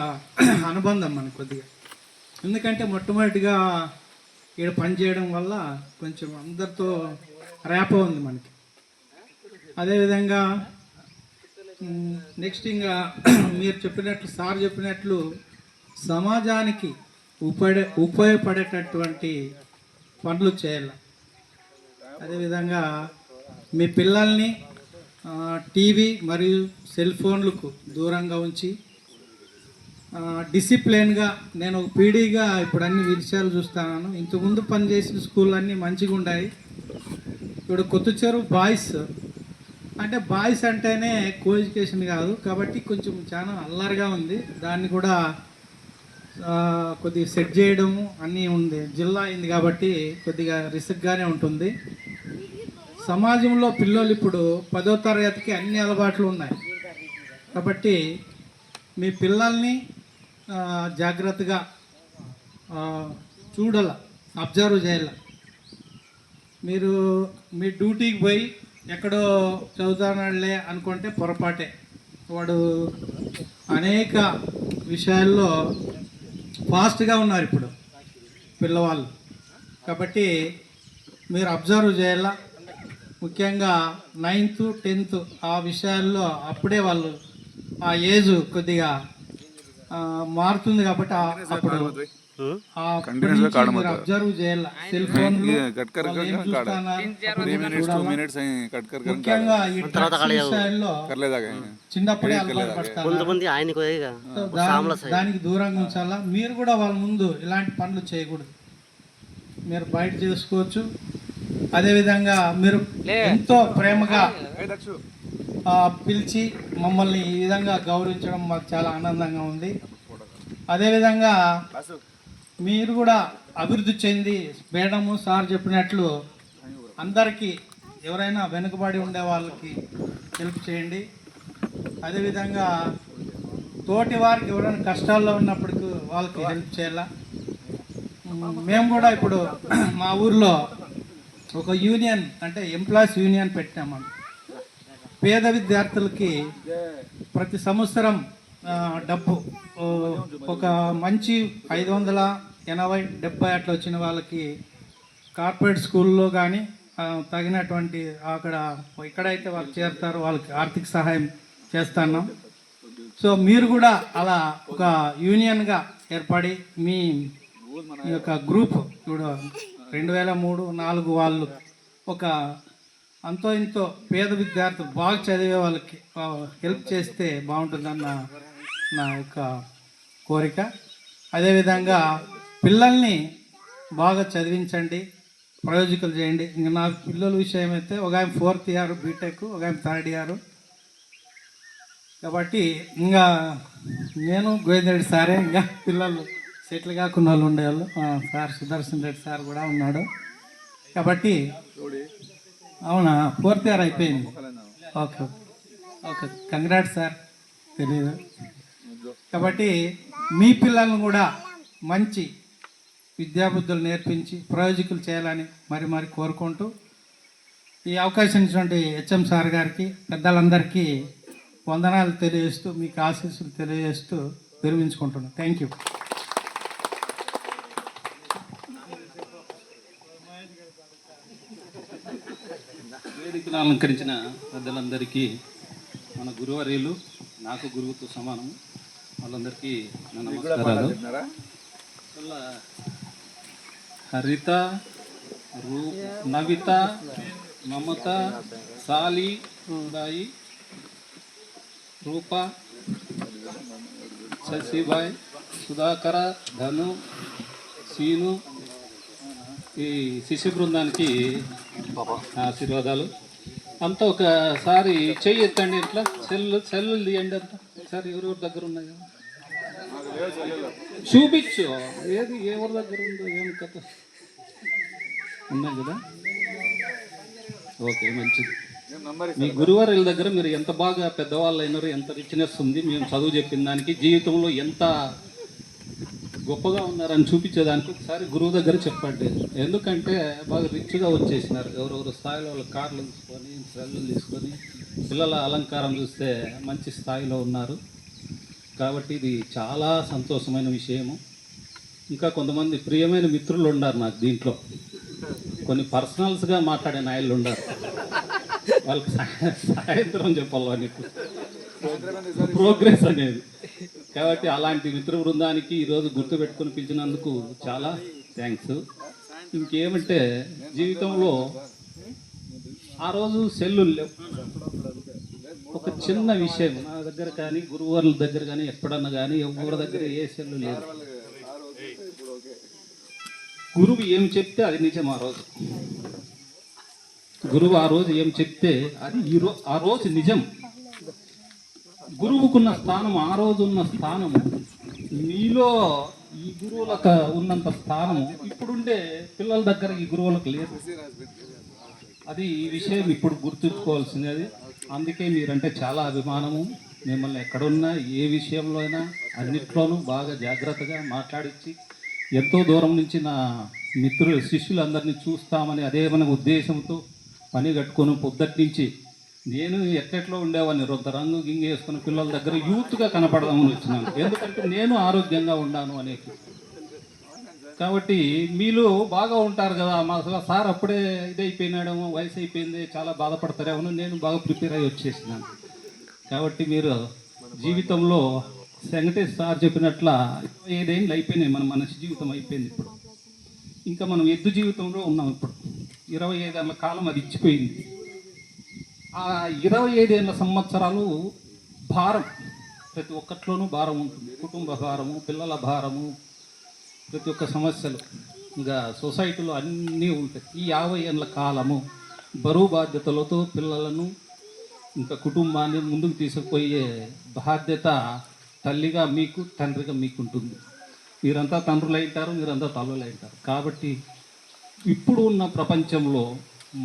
అనుబంధం మనకు కొద్దిగా, ఎందుకంటే మొట్టమొదటిగా ఇక్కడ పనిచేయడం వల్ల కొంచెం అందరితో ర్యాపో ఉంది మనకి. అదేవిధంగా నెక్స్ట్ ఇంకా మీరు చెప్పినట్లు, సార్ చెప్పినట్లు సమాజానికి ఉపయోగపడేటటువంటి పనులు చేయాలి. అదేవిధంగా మీ పిల్లల్ని టీవీ మరియు సెల్ ఫోన్లకు దూరంగా ఉంచి డిసిప్లిన్గా, నేను ఒక పీడీగా ఇప్పుడు అన్ని విషయాలు చూస్తున్నాను. ఇంతకుముందు పనిచేసిన స్కూల్ అన్నీ మంచిగా ఉన్నాయి. ఇప్పుడు కొత్తచెరువు బాయ్స్ అంటే బాయ్స్ అంటేనే కో ఎడ్యుకేషన్ కాదు కాబట్టి కొంచెం చాలా అల్లరిగా ఉంది. దాన్ని కూడా కొద్దిగా సెట్ చేయడము అన్నీ ఉంది. జిల్లా అయింది కాబట్టి కొద్దిగా రిస్క్గానే ఉంటుంది. సమాజంలో పిల్లలు ఇప్పుడు 10వ తరగతికి అన్ని అలవాట్లు ఉన్నాయి. కాబట్టి మీ పిల్లల్ని జాగ్రత్తగా చూడాల, అబ్జర్వ్ చేయాల. మీరు మీ డ్యూటీకి పోయి ఎక్కడో చదువుతానాడులే అనుకుంటే పొరపాటే. వాడు అనేక విషయాల్లో ఫాస్ట్గా ఉన్నారు ఇప్పుడు పిల్లవాళ్ళు. కాబట్టి మీరు అబ్జర్వ్ చేయాల. ముఖ్యంగా 9th 10th ఆ విషయాల్లో అప్పుడే వాళ్ళు ఆ ఏజ్ కొద్దిగా మారుతుంది. కాబట్టి అప్పుడు మీరు అబ్జర్వ్ చేయాలి. సెల్ ఫోన్ ముఖ్యంగా ఈ డ్రగ్స్ విషయాల్లో చిన్నప్పుడే అలవాటు పడతారు. దానికి దూరంగా ఉంచాలా. మీరు కూడా వాళ్ళ ముందు ఇలాంటి పనులు చేయకూడదు. మీరు బయట చేసుకోవచ్చు. అదేవిధంగా మీరు ఎంతో ప్రేమగా పిలిచి మమ్మల్ని ఈ విధంగా గౌరవించడం మాకు చాలా ఆనందంగా ఉంది. అదేవిధంగా మీరు కూడా అభివృద్ధి చెంది మేడము సార్ చెప్పినట్లు అందరికీ ఎవరైనా వెనుకబడి ఉండే వాళ్ళకి హెల్ప్ చేయండి. అదేవిధంగా తోటి వారికి ఎవరైనా కష్టాల్లో ఉన్నప్పటికీ వాళ్ళకి హెల్ప్ చేయాలా. మేము కూడా ఇప్పుడు మా ఊర్లో ఒక యూనియన్ అంటే ఎంప్లాయీస్ యూనియన్ పెట్టాము. పేద విద్యార్థులకి ప్రతి సంవత్సరం డబ్బు ఒక మంచి 580-70 అట్లా వచ్చిన వాళ్ళకి కార్పొరేట్ స్కూల్లో కానీ తగినటువంటి అక్కడ ఎక్కడైతే వాళ్ళు చేరుతారో వాళ్ళకి ఆర్థిక సహాయం చేస్తున్నాం. సో మీరు కూడా అలా ఒక యూనియన్గా ఏర్పడి మీ యొక్క గ్రూప్ ఇప్పుడు 2003-04 వాళ్ళు ఒక అంతో ఇంతో పేద విద్యార్థులు బాగా చదివే వాళ్ళకి హెల్ప్ చేస్తే బాగుంటుందన్న నా యొక్క కోరిక. అదేవిధంగా పిల్లల్ని బాగా చదివించండి, ప్రయోజకులు చేయండి. ఇంకా నా పిల్లల విషయం అయితే ఒక ఆయన 4th ఇయర్ బీటెక్, ఒక ఆయన 3rd ఇయర్. కాబట్టి ఇంకా నేను గోవిందరెడ్డి సారే, ఇంకా పిల్లలు సెటిల్ కాకుండా వాళ్ళు ఉండేవాళ్ళు. సార్ సుదర్శన్ రెడ్డి సార్ కూడా ఉన్నాడు. కాబట్టి అవునా 4th ఇయర్ అయిపోయింది. Okay okay, congrats sir. తెలియదు. కాబట్టి మీ పిల్లలను కూడా మంచి విద్యాబుద్ధులు నేర్పించి ప్రయోజకులు చేయాలని మరి కోరుకుంటూ ఈ అవకాశం ఇచ్చినటువంటి హెచ్ఎం సార్ గారికి, పెద్దలందరికీ వందనాలు తెలియజేస్తూ మీకు ఆశీస్సులు తెలియజేస్తూ విరమించుకుంటున్నాను. Thank you. వేదికను అలంకరించిన పెద్దలందరికీ, మన గురువర్యులు నాకు గురువుతో సమానం, వాళ్ళందరికీ నా నమస్కారాలు. హరిత, నవిత, మమత, సాలి బాయి, రూప, శశిబాయ్, సుధాకర, ధను, సీను, ఈ శిష్య బృందానికి ఆశీర్వాదాలు. అంతా ఒకసారి చెయ్యి ఎత్తండి. ఇట్లా సెల్లు తీయండి అంతా ఒకసారి. ఎవరెవరి దగ్గర ఉన్నాయి కదా చూపించు. ఏది ఎవరి దగ్గర ఉందో ఏం కథ ఉన్నాయి కదా. ఓకే, మంచిది. మీ గురువారి దగ్గర మీరు ఎంత బాగా పెద్దవాళ్ళు అయినారు, ఎంత రిచ్నెస్ ఉంది, మేము చదువు చెప్పిన దానికి, జీవితంలో ఎంత గొప్పగా ఉన్నారని చూపించేదానికి ఒకసారి గురువు దగ్గర చెప్పండి. ఎందుకంటే బాగా రిచ్గా వచ్చేసినారు. ఎవరెవరు స్థాయిలో వాళ్ళు కార్లు తీసుకొని, సెల్లు తీసుకొని, పిల్లల అలంకారం చూస్తే మంచి స్థాయిలో ఉన్నారు. కాబట్టి ఇది చాలా సంతోషమైన విషయము. ఇంకా కొంతమంది ప్రియమైన మిత్రులు ఉన్నారు నాకు దీంట్లో. కొన్ని పర్సనల్స్గా మాట్లాడే నాయలు ఉన్నారు. వాళ్ళకి సాయంత్రం చెప్పాలి ప్రోగ్రెస్ అనేది. కాబట్టి అలాంటి మిత్ర బృందానికి ఈరోజు గుర్తుపెట్టుకొని పిలిచినందుకు చాలా థ్యాంక్స్. ఇంకేమంటే జీవితంలో ఆ రోజు సెల్లులు లేవు. ఒక చిన్న విషయం నా దగ్గర కానీ, గురువుల దగ్గర కానీ, ఎప్పుడన్నా కానీ ఎవరి దగ్గర ఏ సెల్లు లేదు. గురువు ఏం చెప్తే అది నిజం. ఆ రోజు గురువు ఆ రోజు ఏం చెప్తే అది ఆ రోజు నిజం. గురువుకున్న స్థానం, ఆ రోజు ఉన్న స్థానము, మీలో ఈ గురువులకు ఉన్నంత స్థానము ఇప్పుడుండే పిల్లల దగ్గర ఈ గురువులకు లేదు. అది ఈ విషయం ఇప్పుడు గుర్తుంచుకోవాల్సినది. అందుకే మీరంటే చాలా అభిమానము. మిమ్మల్ని ఎక్కడున్నా ఏ విషయంలో అయినా అన్నిట్లోనూ బాగా జాగ్రత్తగా మాట్లాడించి ఎంతో దూరం నుంచి నా మిత్రులు శిష్యులందరినీ చూస్తామని అదే మన ఉద్దేశంతో పని కట్టుకొని పొద్దుటి నుంచి నేను ఎట్లెట్లో ఉండేవాడిని, రొంత రంగు గింగి వేసుకున్న పిల్లల దగ్గర యూత్గా కనపడదామని వచ్చినాను. ఎందుకంటే నేను ఆరోగ్యంగా ఉన్నాను అనేది. కాబట్టి మీలో బాగా ఉంటారు కదా, మా సార్ అప్పుడే ఇదైపోయినాడేమో, వయసు అయిపోయింది, చాలా బాధపడతారేమో, నేను బాగా ప్రిపేర్ అయ్యి వచ్చేసినాను. కాబట్టి మీరు జీవితంలో వెంకటేష్ సార్ చెప్పినట్ల 25 ఏళ్ళు అయిపోయినాయి, మన మనిషి జీవితం అయిపోయింది. ఇప్పుడు ఇంకా మనం ఎద్దు జీవితంలో ఉన్నాం. ఇప్పుడు 25 ఏళ్ళ కాలం అది ఇచ్చిపోయింది. ఆ 25 ఏళ్ళ సంవత్సరాలు భారం, ప్రతి ఒక్కట్లోనూ భారం ఉంటుంది. కుటుంబ భారము, పిల్లల భారము, ప్రతి ఒక్క సమస్యలు, ఇంకా సొసైటీలో అన్నీ ఉంటాయి. ఈ 50 ఏళ్ళ కాలము బరువు బాధ్యతలతో పిల్లలను ఇంకా కుటుంబాన్ని ముందుకు తీసుకుపోయే బాధ్యత తల్లిగా మీకు, తండ్రిగా మీకు ఉంటుంది. మీరంతా తండ్రులు అయింటారు, మీరంతా తల్లులు అయింటారు. కాబట్టి ఇప్పుడు ఉన్న ప్రపంచంలో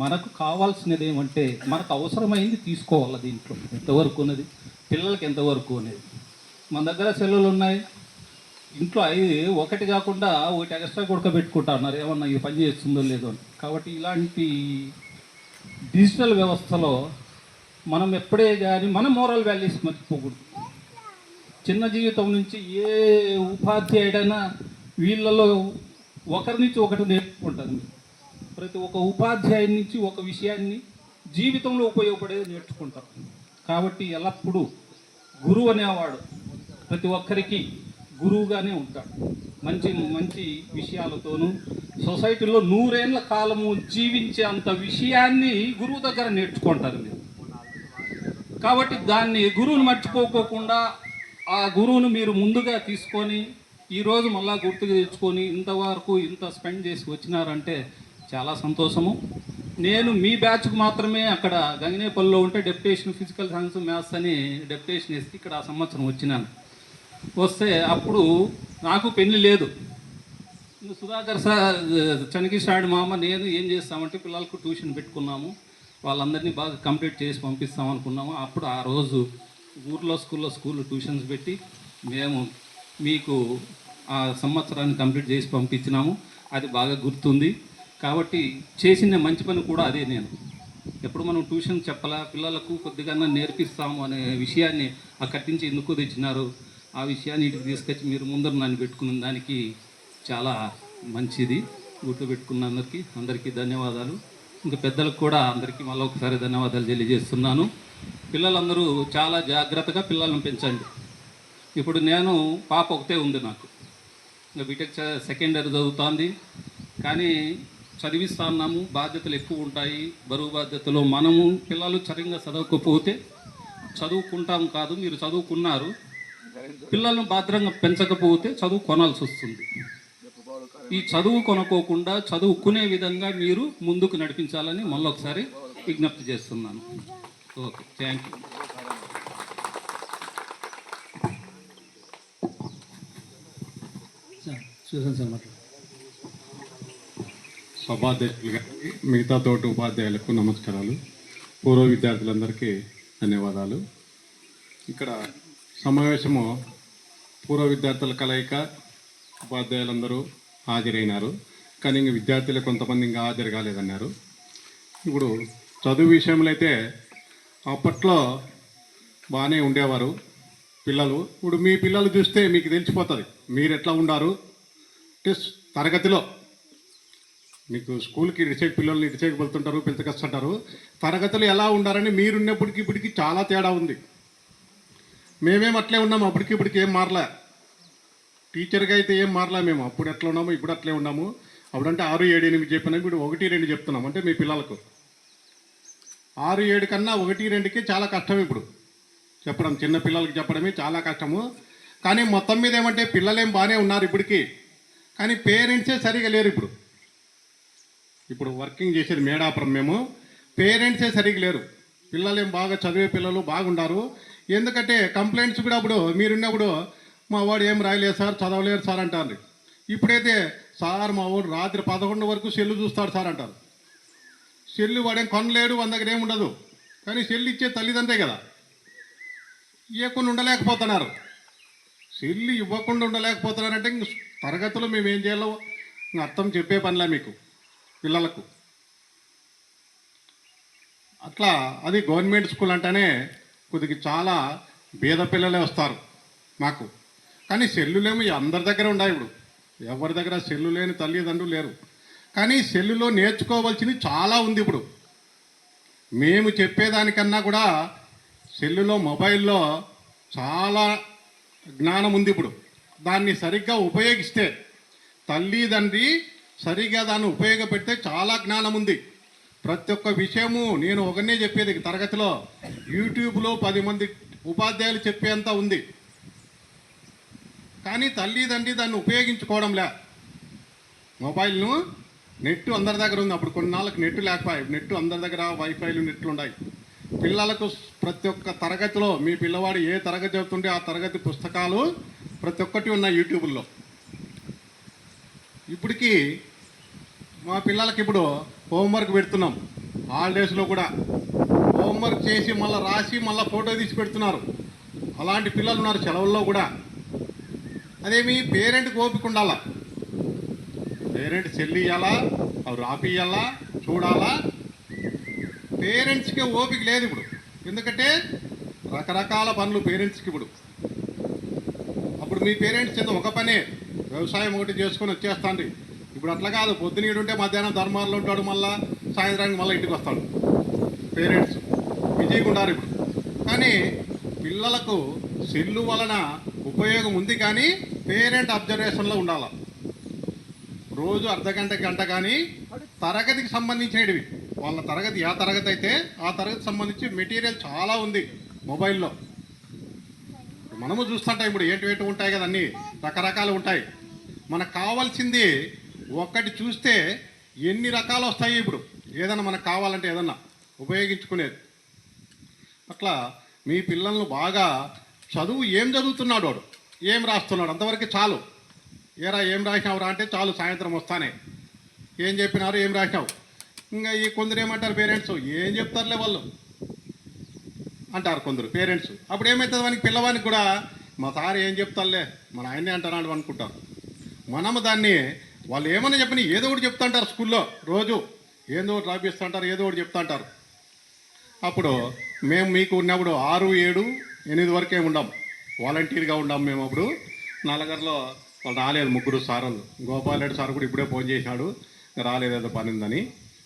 మనకు కావాల్సినది ఏమంటే, మనకు అవసరమైంది తీసుకోవాలి. దీంట్లో ఎంతవరకు ఉన్నది, పిల్లలకి ఎంతవరకు అనేది. మన దగ్గర సెల్లులు ఉన్నాయి, ఇంట్లో ఒకటి కాకుండా ఒకటి ఎక్స్ట్రా కొడుకబెట్టుకుంటా ఉన్నారు, ఏమన్నా ఇది పని చేస్తుందో లేదో అని. కాబట్టి ఇలాంటి డిజిటల్ వ్యవస్థలో మనం ఎప్పుడే కానీ మన మోరల్ వాల్యూస్ మర్చిపోకూడదు. చిన్న జీవితం నుంచి ఏ ఉపాధ్యాయుడైనా వీళ్ళలో ఒకరి నుంచి ఒకటి నేర్చుకుంటారు. ప్రతి ఒక్క ఉపాధ్యాయుడి నుంచి ఒక విషయాన్ని జీవితంలో ఉపయోగపడేది నేర్చుకుంటారు. కాబట్టి ఎల్లప్పుడూ గురువు అనేవాడు ప్రతి ఒక్కరికి గురువుగానే ఉంటాడు. మంచి మంచి విషయాలతోనూ సొసైటీలో 100 ఏళ్ళ కాలము జీవించే అంత విషయాన్ని గురువు దగ్గర నేర్చుకుంటారు మీరు. కాబట్టి దాన్ని గురువుని మర్చిపోకోకుండా ఆ గురువును మీరు ముందుగా తీసుకొని ఈరోజు మళ్ళా గుర్తుకు తెచ్చుకొని ఇంతవరకు ఇంత స్పెండ్ చేసి వచ్చినారంటే చాలా సంతోషము. నేను మీ బ్యాచ్కు మాత్రమే అక్కడ గంగినేపల్లిలో ఉంటే డెప్యుటేషన్ ఫిజికల్ సైన్స్ మ్యాథ్స్ అని డెప్యుటేషన్ వేసి ఇక్కడ ఆ సంవత్సరం వచ్చినాను. వస్తే అప్పుడు నాకు పెళ్లి లేదు. సుధాకర్ సార్ చనికిషాడు మామ నేను ఏం చేస్తామంటే పిల్లలకు ట్యూషన్ పెట్టుకున్నాము, వాళ్ళందరినీ బాగా కంప్లీట్ చేసి పంపిస్తాం అనుకున్నాము. అప్పుడు ఆ రోజు ఊర్లో స్కూల్లో ట్యూషన్స్ పెట్టి మేము మీకు ఆ సంవత్సరాన్ని కంప్లీట్ చేసి పంపించినాము. అది బాగా గుర్తుంది. కాబట్టి చేసిన మంచి పని కూడా అదే. నేను ఎప్పుడు మనం ట్యూషన్ చెప్పాలా, పిల్లలకు కొద్దిగా నేర్పిస్తాము అనే విషయాన్ని అక్కడి నుంచి ఎందుకు తెచ్చినారు, ఆ విషయాన్ని ఇంటికి తీసుకొచ్చి మీరు ముందర నన్ను పెట్టుకున్న దానికి చాలా మంచిది. గుర్తుపెట్టుకున్న అందరికీ ధన్యవాదాలు. ఇంకా పెద్దలకు కూడా అందరికీ మళ్ళీ ఒకసారి ధన్యవాదాలు తెలియజేస్తున్నాను. పిల్లలందరూ చాలా జాగ్రత్తగా పిల్లలను పెంచండి. ఇప్పుడు నేను పాప ఒకటే ఉంది నాకు, ఇంకా బీటెక్ సెకండ్ ఇయర్ చదువుతోంది. కానీ చదివిస్తున్నాము, బాధ్యతలు ఎక్కువ ఉంటాయి. బరువు బాధ్యతలు మనము పిల్లలు సరిగ్గా చదవకపోతే చదువుకుంటాం కాదు, మీరు చదువుకున్నారు, పిల్లలను భద్రంగా పెంచకపోతే చదువు కొనాల్సి వస్తుంది. ఈ చదువు కొనుక్కోకుండా చదువుకునే విధంగా మీరు ముందుకు నడిపించాలని మళ్ళీ ఒకసారి విజ్ఞప్తి చేస్తున్నాను. Okay, thank you. సభాధ్యక్షులు గారికి, మిగతా తోటి ఉపాధ్యాయులకు నమస్కారాలు. పూర్వ విద్యార్థులందరికీ ధన్యవాదాలు. ఇక్కడ సమావేశము పూర్వ విద్యార్థుల కలయిక, ఉపాధ్యాయులందరూ హాజరైనారు. కానీ ఇంక విద్యార్థులు కొంతమంది ఇంకా హాజరు కాలేదన్నారు. ఇప్పుడు చదువు విషయంలో అయితే అప్పట్లో బాగానే ఉండేవారు పిల్లలు. ఇప్పుడు మీ పిల్లలు చూస్తే మీకు తెలిసిపోతుంది మీరు ఎట్లా ఉండారు. అంటే తరగతిలో మీకు స్కూల్కి ఇడిచేకి పిల్లల్ని ఇడిచేకి వెళ్తుంటారు, పిలుచుకొస్తుంటారు. తరగతులు ఎలా ఉండారని మీరున్నప్పటికి ఇప్పటికి చాలా తేడా ఉంది. మేమేం అట్లే ఉన్నాము, అప్పటికిప్పటికి ఏం మారలే. టీచర్గా అయితే ఏం మారలే. మేము అప్పుడు ఎట్లా ఉన్నాము, ఇప్పుడు అట్లే ఉన్నాము. అప్పుడంటే 6, 7, 8 చెప్పినా ఇప్పుడు 1, 2 చెప్తున్నాం. అంటే మీ పిల్లలకు 6, 7 కన్నా 1, 2కి చాలా కష్టం ఇప్పుడు చెప్పడం. చిన్న పిల్లలకి చెప్పడమే చాలా కష్టము. కానీ మొత్తం మీద ఏమంటే పిల్లలేం బాగానే ఉన్నారు ఇప్పటికీ. కానీ పేరెంట్సే సరిగా లేరు. ఇప్పుడు వర్కింగ్ చేసేది మేడాపురం మేము, పేరెంట్సే సరిగా లేరు. పిల్లలేం బాగా చదివే పిల్లలు బాగుండారు. ఎందుకంటే కంప్లైంట్స్ కూడా అప్పుడు మీరున్నప్పుడు మా వాడు ఏం రాయలేదు సార్, చదవలేరు సార్ అంటారు. ఇప్పుడైతే సార్ మా వాడు రాత్రి 11 వరకు సెల్లు చూస్తాడు సార్ అంటారు. సెల్లు వాడేం కొనలేడు, మన దగ్గర ఏమి ఉండదు. కానీ సెల్లు ఇచ్చే తల్లిదండ్రే కదా, ఇవ్వకుండా ఉండలేకపోతున్నారు. సెల్లు ఇవ్వకుండా ఉండలేకపోతున్నారంటే ఇంక తరగతిలో మేము ఏం చేయాలో ఇంక అర్థం చెప్పే పనిలే మీకు పిల్లలకు. అట్లా అది గవర్నమెంట్ స్కూల్ అంటేనే కొద్దిగా చాలా పేద పిల్లలే వస్తారు మాకు. కానీ సెల్లులేమో అందరి దగ్గర ఉన్నాయి. ఇప్పుడు ఎవరి దగ్గర సెల్లు లేని తల్లిదండ్రులు లేరు. కానీ సెల్లులో నేర్చుకోవాల్సింది చాలా ఉంది. ఇప్పుడు మేము చెప్పేదానికన్నా కూడా సెల్లులో మొబైల్లో చాలా జ్ఞానం ఉంది. ఇప్పుడు దాన్ని సరిగ్గా ఉపయోగిస్తే, తల్లిదండ్రి సరిగ్గా దాన్ని ఉపయోగపెడితే చాలా జ్ఞానం ఉంది. ప్రతి ఒక్క విషయము నేను ఒకనే చెప్పేది తరగతిలో, యూట్యూబ్లో 10 మంది ఉపాధ్యాయులు చెప్పేంత ఉంది. కానీ తల్లిదండ్రి దాన్ని ఉపయోగించుకోవడంలే. మొబైల్ను నెట్ అందరి దగ్గర ఉంది. అప్పుడు కొన్నాళ్ళకి నెట్ లేకపోయాయి. నెట్ అందరి దగ్గర వైఫైలు నెట్లు ఉన్నాయి. పిల్లలకు ప్రతి ఒక్క తరగతిలో మీ పిల్లవాడు ఏ తరగతి చదువుతుంటే ఆ తరగతి పుస్తకాలు ప్రతి ఒక్కటి ఉన్నాయి యూట్యూబ్లో. ఇప్పటికీ మా పిల్లలకి ఇప్పుడు హోంవర్క్ పెడుతున్నాం. హాలిడేస్లో కూడా హోంవర్క్ చేసి మళ్ళీ రాసి మళ్ళీ ఫోటో తీసి పెడుతున్నారు. అలాంటి పిల్లలు ఉన్నారు సెలవుల్లో కూడా. అదేమి పేరెంట్కి ఓపిక ఉండాలా. పేరెంట్ సెల్లు ఇవ్వాలా, అవి రాపియాలా, చూడాలా. పేరెంట్స్కే ఓపిక లేదు ఇప్పుడు. ఎందుకంటే రకరకాల పనులు పేరెంట్స్కి ఇప్పుడు. అప్పుడు మీ పేరెంట్స్ చేత ఒక పనే, వ్యవసాయం ఒకటి చేసుకొని వచ్చేస్తాండి. ఇప్పుడు అట్లా కాదు. పొద్దునీడు ఉంటే మధ్యాహ్నం ధర్మాల్లో ఉంటాడు, మళ్ళీ సాయంత్రానికి మళ్ళీ ఇంటికి వస్తాడు. పేరెంట్స్ బిజీగా ఉండారు ఇప్పుడు. కానీ పిల్లలకు సెల్లు వలన ఉపయోగం ఉంది, కానీ పేరెంట్ అబ్జర్వేషన్లో ఉండాలి. రోజు అర్ధగంట గంట కానీ తరగతికి సంబంధించినవి, వాళ్ళ తరగతి ఏ తరగతి అయితే ఆ తరగతి సంబంధించి మెటీరియల్ చాలా ఉంది మొబైల్లో. మనము చూస్తుంటాం ఇప్పుడు ఏంటి ఉంటాయి కదా, అన్నీ రకరకాలు ఉంటాయి. మనకు కావాల్సింది ఒక్కటి చూస్తే ఎన్ని రకాలు వస్తాయి ఇప్పుడు. ఏదన్నా మనకు కావాలంటే ఏదన్నా ఉపయోగించుకునేది. అట్లా మీ పిల్లలను బాగా చదువు, ఏం చదువుతున్నాడు వాడు, ఏం రాస్తున్నాడు అంతవరకు చాలు. ఏరా ఏం రాసినావురా అంటే చాలు, సాయంత్రం వస్తానే ఏం చెప్పినారు, ఏం రాసినావు. ఇంకా ఈ కొందరు ఏమంటారు పేరెంట్స్, ఏం చెప్తారులే వాళ్ళు అంటారు కొందరు పేరెంట్స్. అప్పుడు ఏమవుతుంది వానికి, పిల్లవానికి కూడా మా సార్ ఏం చెప్తారులే, మన ఆయనే అంటారు అనుకుంటారు. మనము దాన్ని వాళ్ళు ఏమన్నా చెప్పని ఏదో ఒకటి చెప్తుంటారు. స్కూల్లో రోజు ఏదో ఒకటి రాపిస్తుంటారు, ఏదో ఒకటి చెప్తుంటారు. అప్పుడు మేము మీకు ఉన్నప్పుడు 6, 7, 8 వరకే ఉండాం, వాలంటీర్గా ఉండాం మేము. అప్పుడు నల్లగర్లో వాళ్ళు రాలేదు, 3 సార్లు. గోపాల్ రెడ్డి సార్ కూడా ఇప్పుడే ఫోన్ చేసినాడు, రాలేదు ఏదో పని ఉందని.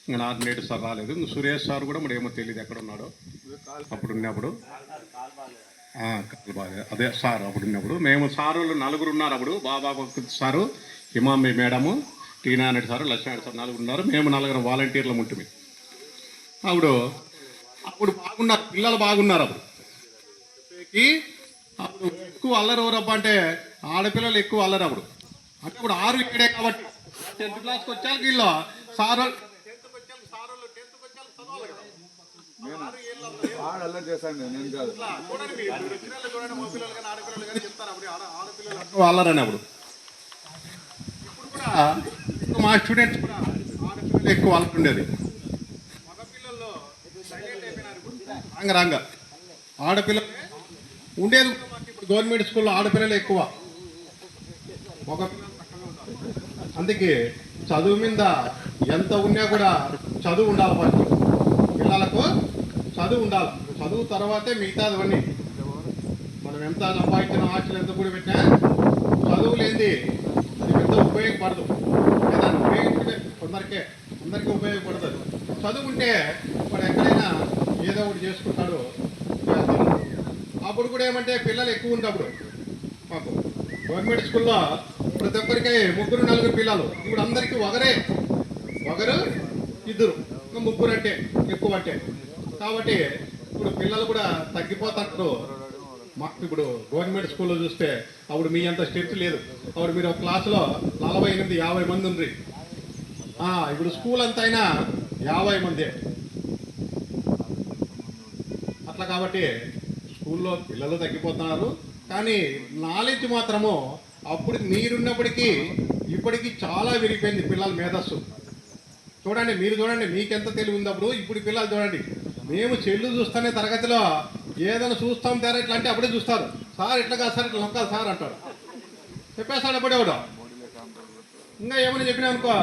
ఇంకా నారాయణ సార్ రాలేదు. ఇంకా సురేష్ సార్ కూడా మరి ఏమో తెలియదు ఎక్కడ ఉన్నాడో. అప్పుడు ఉన్నప్పుడు అదే సార్ అప్పుడు ఉన్నప్పుడు మేము సారులు 4 ఉన్నారు. అప్పుడు బాబా sir, Emami madam, టీనారెడ్డి sir, Laxman sir 4 ఉన్నారు. మేము 4 వాలంటీర్లు ఉంటుంది. అప్పుడు బాగున్నారు, పిల్లలు బాగున్నారు. అప్పుడు ఎక్కువ అల్లరి ఎవరబ్బా అంటే ఆడపిల్లలు ఎక్కువ అల్లరి. అప్పుడు అంటే ఇప్పుడు 6, 7 కాబట్టి 10th క్లాస్కి వచ్చాక వీళ్ళు సారు అల్లరని. అప్పుడు మా స్టూడెంట్స్ కూడా ఆడపిల్లలు ఎక్కువ అల్లరి ఉండేది. మగపిల్లల్లో సైలెంట్ అయిపోయినారు. రాంగ ఆడపిల్లలు ఉండేది. ఇప్పుడు గవర్నమెంట్ స్కూల్లో ఆడపిల్లలు ఎక్కువ, మగపిల్లలు తక్కువ ఉంటారు. అందుకే చదువు మీద ఎంత ఉన్నా కూడా చదువు ఉండాలి. ఫస్ట్ పిల్లలకు చదువు ఉండాలి. చదువు తర్వాతే మిగతాదవన్నీ. మనం ఎంత సంపాదించిన ఆశలు ఎంత కూడా పెట్టినా చదువు లేనిది అది పెద్ద ఉపయోగపడదు. దాన్ని ఉపయోగించుకునే అందరికీ ఉపయోగపడదు. చదువు ఉంటే వాడు ఎక్కడైనా ఏదో ఒకటి చేసుకుంటాడు, చేస్తాడు. అప్పుడు కూడా ఏమంటే పిల్లలు ఎక్కువ ఉన్నప్పుడు మాకు గవర్నమెంట్ స్కూల్లో ప్రతి ఒక్కరికి 3, 4 పిల్లలు. ఇప్పుడు అందరికీ ఒకరు, 2, 3 అంటే ఎక్కువ అంటే. కాబట్టి ఇప్పుడు పిల్లలు కూడా తగ్గిపోతారు. మాకు ఇప్పుడు గవర్నమెంట్ స్కూల్లో చూస్తే అప్పుడు మీ అంత స్ట్రెంత్ లేదు. అప్పుడు మీరు ఒక క్లాసులో 48, 50 మంది ఉండ్రి. ఇప్పుడు స్కూల్ అంతా అయినా 50 మంది అట్లా. కాబట్టి స్కూల్లో పిల్లలు తగ్గిపోతున్నారు. కానీ నాలెడ్జ్ మాత్రము అప్పుడు మీరున్నప్పటికీ ఇప్పటికీ చాలా విరిగిపోయింది పిల్లల మేధస్సు. చూడండి, మీరు చూడండి, మీకెంత తెలివి ఉంది అప్పుడు. ఇప్పుడు పిల్లలు చూడండి, మేము చెల్లు చూస్తానే తరగతిలో ఏదైనా చూస్తాం తెర ఇట్లా అంటే అప్పుడే చూస్తారు. సార్ ఇట్లా కాదు సార్, ఇట్లా నొక్కాలి సార్ అంటారు. చెప్పేస్తాడు అప్పుడే కూడా. ఇంకా ఏమైనా చెప్పినా అనుకో,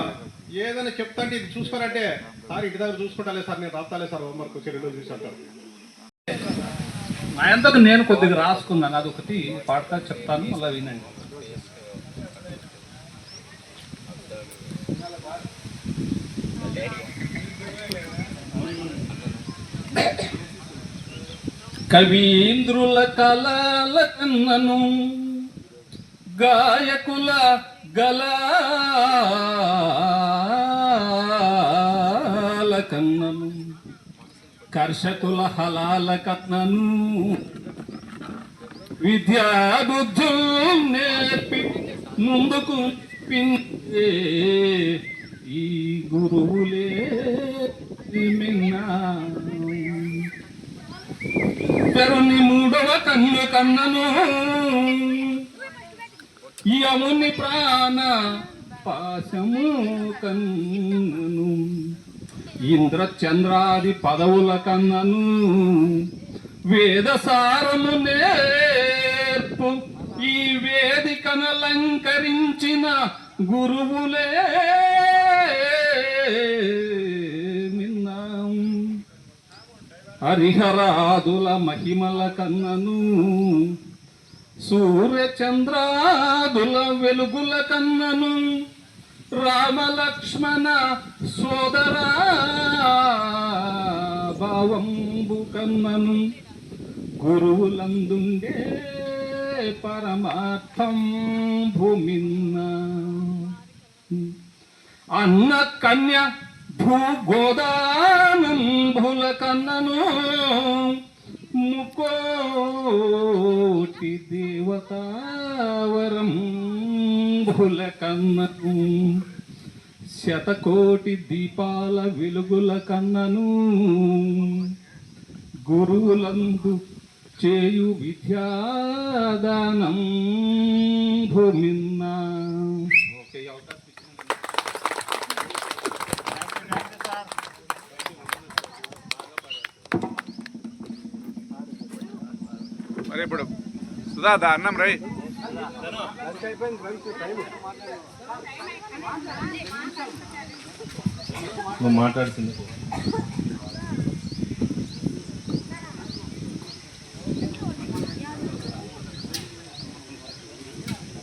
ఏదైనా చెప్తా అంటే ఇది చూసుకోరంటే, సార్ ఇంటి దగ్గర చూసుకుంటాలే సార్, నేను రాస్తాలే సార్ హోంవర్క్ చెల్లులో చూసి అంటారు. నా అంతకు నేను కొద్దిగా రాసుకున్నాను, అదొకటి పాడతా చెప్తాను, మళ్ళీ వినండి. కవీంద్రుల కళల కన్నను, గాయకుల గలాల కన్నను, కర్షకుల హలాల కన్నను, విద్యాబుద్ధులు నేర్పి ముందుకు పిండే ఈ గురువులే మిన్నా. పెరుని మూడవ కన్ను కన్నను, యముని ప్రాణ పాశము కన్నను, ఇంద్ర చంద్రాది పదవుల కన్నను, వేదసారము నేర్పు ఈ వేదికనలంకరించిన గురువులే మిన్నా. హరిహరాదుల మహిమల కన్నను, సూర్యచంద్రాదుల వెలుగుల కన్నను, రామలక్ష్మణ సోదరా భావంబు కన్నను, గురువులందుండే పరమార్థం భూమిన్న. అన్న కన్య భూగోదానంబుల కన్నను, ముకోటి దేవతావరంబుల కన్నను, శతకోటి దీపాల వెలుగుల కన్నను, గురువులందు చేయు విద్యాదానం భూమిన్న. మరి ఇప్పుడు సుధా అన్నం రై మాట్లాడుతుంది.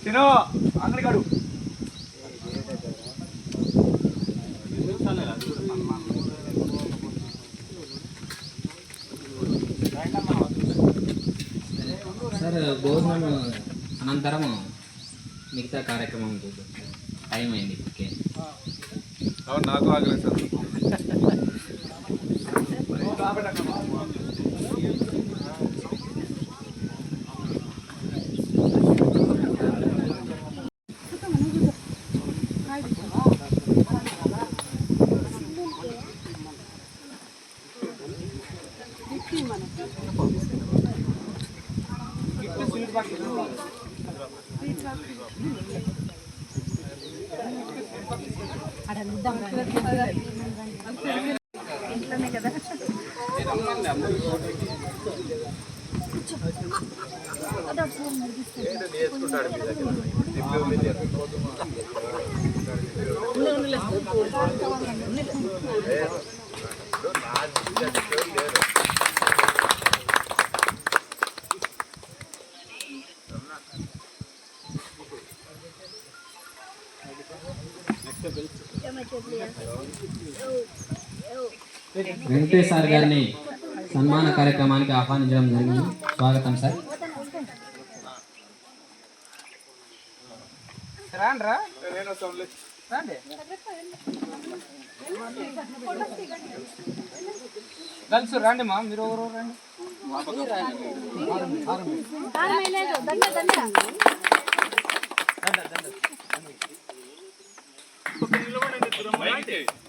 తినో అంగడిగాడు. సార్ భోజనం అనంతరం మిగతా కార్యక్రమం చూద్దాం. టైం అయింది ఇప్పటికే. అవును, నాకు ఆగలేదు సార్. ఇంట్లోనే కదా. నేర్చుకుంటాడు మీ దగ్గర. వెంకటేష్ సార్ గారిని సన్మాన కార్యక్రమానికి ఆహ్వానించడం జరిగింది. స్వాగతం సార్. గల్సు రండి మా, మీరు ఎవరు రండి.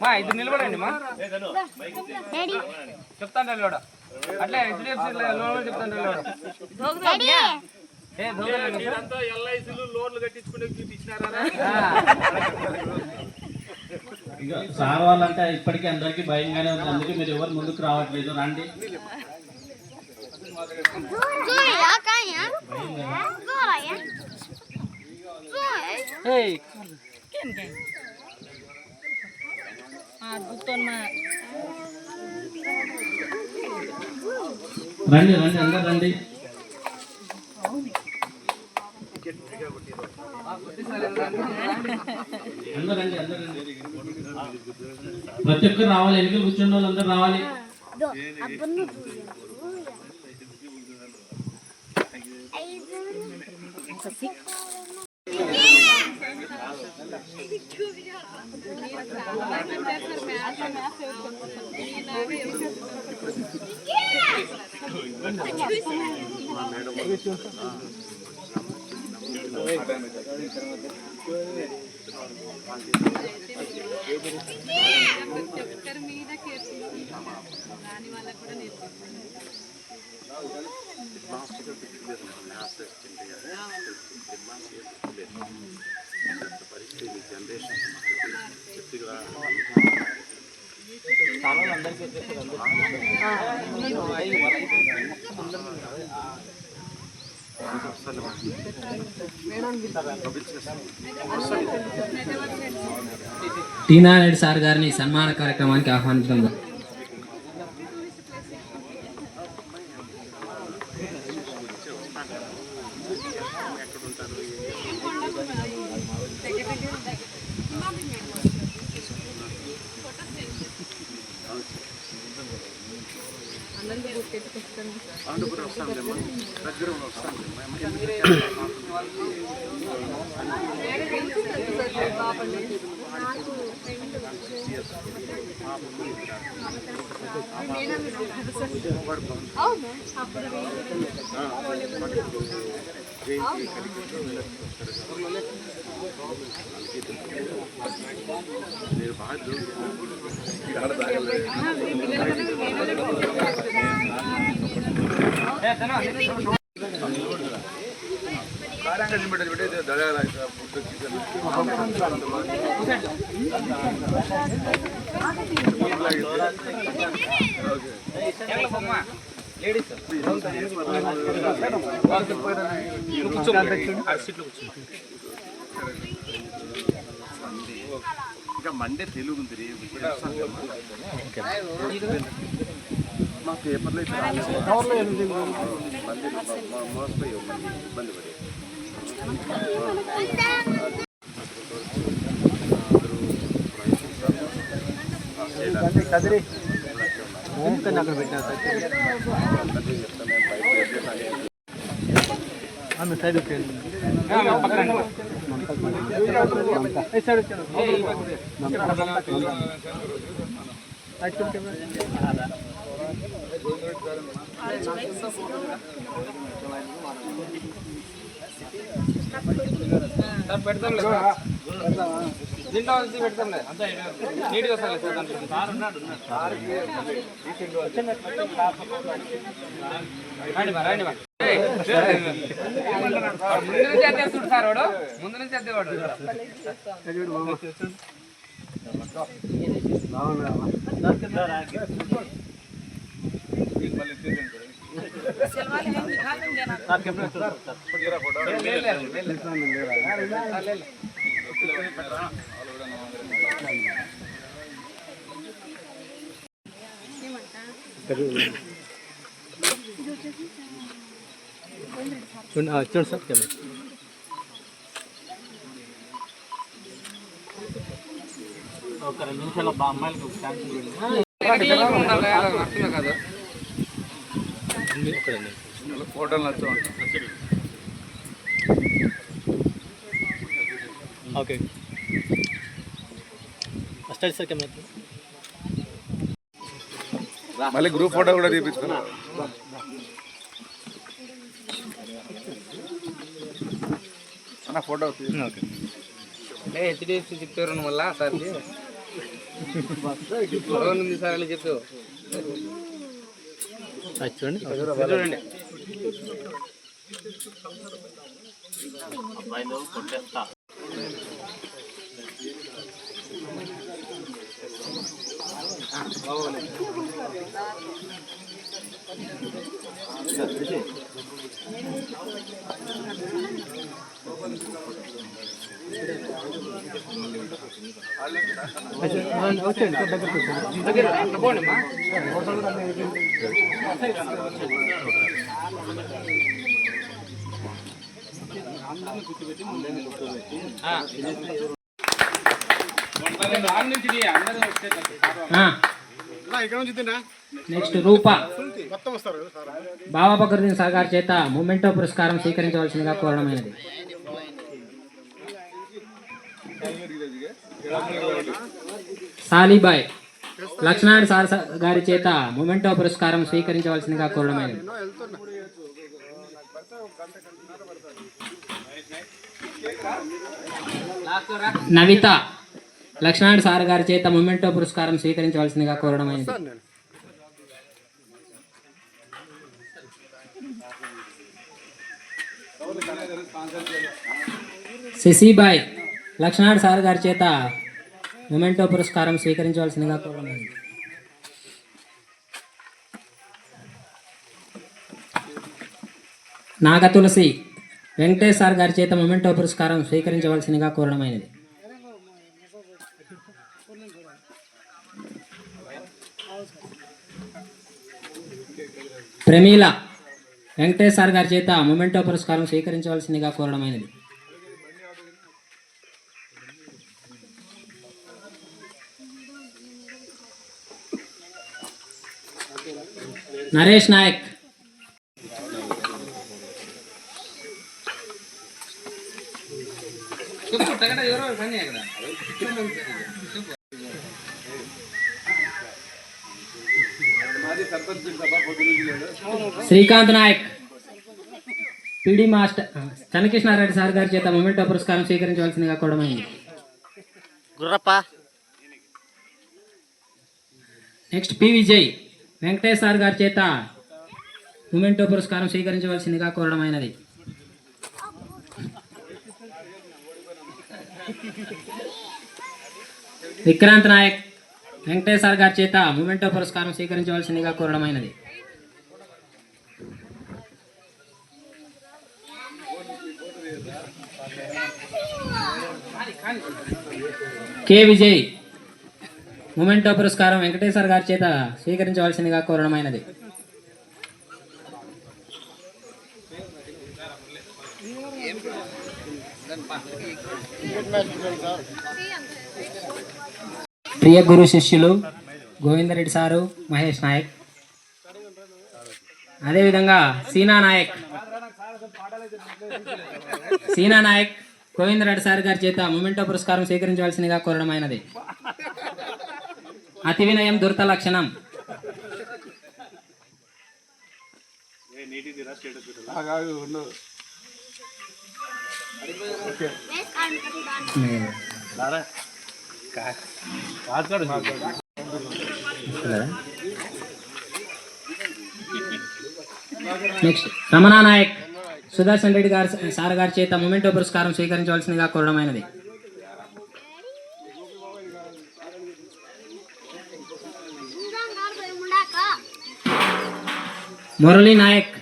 మా ఇది నిలబడండి మా, చెప్తాను లోడ అట్లే HDFC లోన్ చెప్తాను లోడ. LICలు లోన్లు కట్టించుకునే ఇచ్చినారా? ఇక సార్ వాళ్ళంటే ఇప్పటికీ అందరికీ భయంగానే ఉంది, అందుకే మీరు ఎవరు ముందుకు రావట్లేదు, రండి. రండి రండి అందరు రండి. అందరు రండి అందరు రండి. ప్రతి ఒక్కరు రావాలి, ఎన్నికలు కూర్చున్న వాళ్ళు అందరు రావాలి. టీనా రెడ్డి సార్ గారిని సన్మాన కార్యక్రమానికి ఆహ్వానించడం. ఇంకా మండే తెలుగు ఉంది మా పేపర్లో మోసపోయి ఇబ్బంది పడి కదిరి అక్కడ పెట్టా సైడ్ పెడతాం దీంట్లో వచ్చి పెడతాంలే అంతా నీట్గా వస్తాయి సార్ రండి ముందు నుంచి అద్దేస్తుండు సార్ వాడు ముందు నుంచి అద్దేవాడు చూడండి సార్ ఒక 2 నిమిషాలు అమ్మాయిలకు కదా ఫోటోలు నచ్చా ఓకే వస్తాడు సార్ కెమెరా. మళ్ళీ గ్రూప్ ఫోటో కూడా తీపించుకున్నా అన్న ఫోటో ఓకే హెచ్డిఎఫ్సి చెప్పారు మళ్ళా సార్ ఉంది సార్ అని చెప్పావు చూడండి చూడండి నెక్స్ట్ రూప బాబా బకరుద్దీన్ సార్ గారి చేత మొమెంటో పురస్కారం స్వీకరించవలసిందిగా కోరడమైనది. సాలిబాయ్ లక్ష్మణ్ సార్ గారి చేత మొమెంటో పురస్కారం స్వీకరించవలసిందిగా కోరడమైనది. నవిత లక్ష్మణ్ సార్ గారి చేత మొమెంటో పురస్కారం స్వీకరించవలసిందిగా కోరడమైనది. శశిబాయ్ లక్ష్మణ్ సార్ గారి చేత మొమెంటో పురస్కారం స్వీకరించవలసిందిగా కోరడమైనది. నాగతులసి వెంకటేష్ సార్ గారి చేత మొమెంటో పురస్కారం స్వీకరించవలసిందిగా కోరడమైనది. ప్రమీల వెంకటేష్ సార్ గారి చేత మొమెంటో పురస్కారం స్వీకరించవలసిందిగా కోరడమైనది. నరేష్ నాయక్ శ్రీకాంత్ నాయక్ పిడి మాస్టర్ చన్నకృష్ణారెడ్డి సార్ గారి చేత మొమెంటో పురస్కారం స్వీకరించవలసిందిగా కోరడమైంది. Gurrappa next P Vijay Venkatesh sir గారి చేత మొమెంటో పురస్కారం స్వీకరించవలసిందిగా కోరడమైనది. విక్రాంత్ నాయక్ వెంకటేష్ సార్ గారి చేత మొమెంటో పురస్కారం స్వీకరించవలసిందిగా కోరడమైనది. కె విజయ్ మొమెంటో పురస్కారం వెంకటేశ్వర గారి చేత స్వీకరించవలసిందిగా కోరడమైనది. ప్రియ గురు శిష్యులు గోవిందరెడ్డి సారు, మహేష్ నాయక్, అదేవిధంగా సీనా నాయక్ గోవిందరెడ్డి సార్ గారి చేత మొమెంటో పురస్కారం స్వీకరించవలసిందిగా కోరడమైనది. అతి వినయం దుర్త లక్షణం. నెక్స్ట్ రమణా నాయక్ సుదర్శన్ రెడ్డి గారి సార్ గారి చేత మొమెంటో పురస్కారం స్వీకరించవలసిందిగా కోరడమైనది. మురళీ నాయక్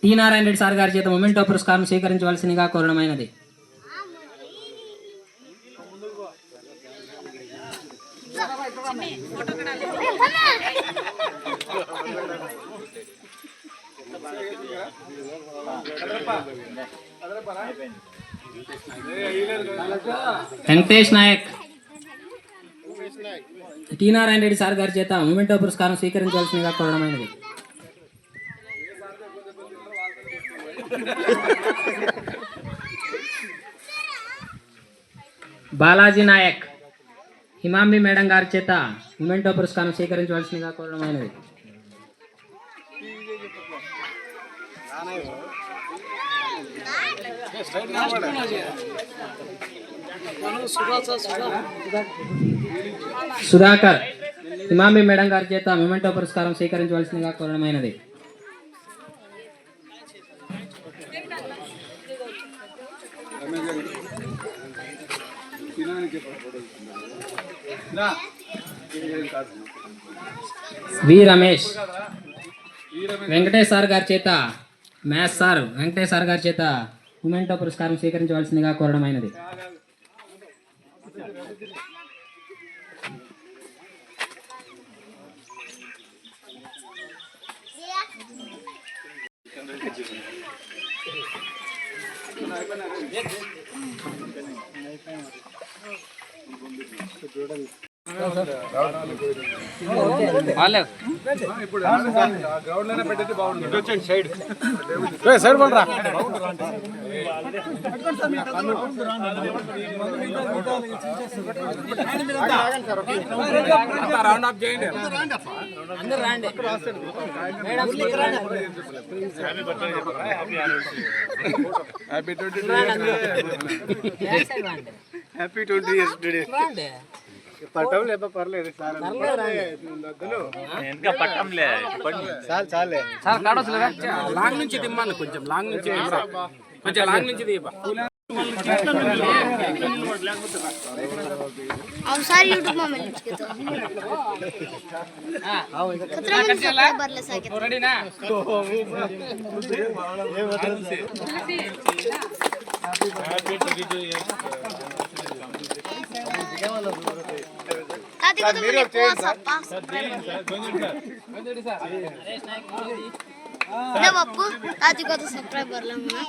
టి నారాయణ రెడ్డి సార్ గారి చేత మొమెంటో పురస్కారం స్వీకరించవలసిందిగా కోరడమైనది. వెంకటేష్ నాయక్ టి నారాయణ రెడ్డి సార్ గారి చేత మొమెంటో పురస్కారం స్వీకరించవలసిందిగా కోరడమైనది. బాలాజీ నాయక్ హిమాంబి మేడం గారి చేత మొమెంటో పురస్కారం స్వీకరించవలసిందిగా కోరడమైనది. సుధాకర్ హిమాంబి మేడం గారి చేత మొమెంటో పురస్కారం స్వీకరించవలసిందిగా కోరడమైనది. వి రమేష్ వెంకటేష్ సార్ గారి చేత, మ్యాథ్స్ సార్ వెంకటేష్ సార్ గారి చేత ఉమెన్టో పురస్కారం స్వీకరించవలసిందిగా కోరడమైనది. గ్రౌండ్ లోనే పెట్టేది బాగుంటుంది. సైడ్ సైడ్ పడరా. రౌండ్ అప్ చేయండి. Happy 20 years today. పట్టం లేప పర్లేదు సార్. ఇంకా పట్టంలే చాలే సార్. కాడొస్తా లాంగ్ నుంచి దిమ్మాను, కొంచెం లాంగ్ నుంచి కొంచెం లాంగ్ నుంచి దిబ్బా. अब सारी यूट्यूब में मिल चुके तो खतरा में सब्सक्राइबर ले सके रेडी ना ताती को तो मेरे पास ना बापू ताती को तो सब्सक्राइबर लेना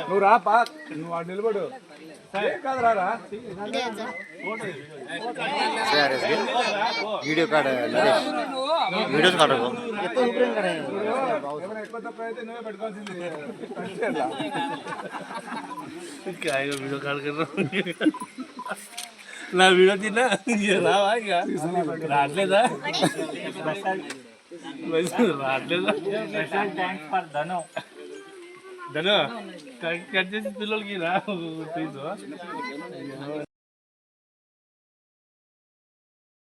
నువ్వు రా పా, నువ్వు ఆడు నిలబడు. కాదు రారా. వీడియో కార్డ్ వీడియోస్ కార్డు ఏమైనా ఎక్కువ తక్కువ అయితే నువ్వే పెట్టుకోవాల్సింది. వీడియో కార్డు నా వీడియో తిన్నా రావా ఇక రావట్లేదా రావట్లేదా. Thanks for Dhanu Dhanu cut చేసి పిల్లలకి రా ప్లీజ్.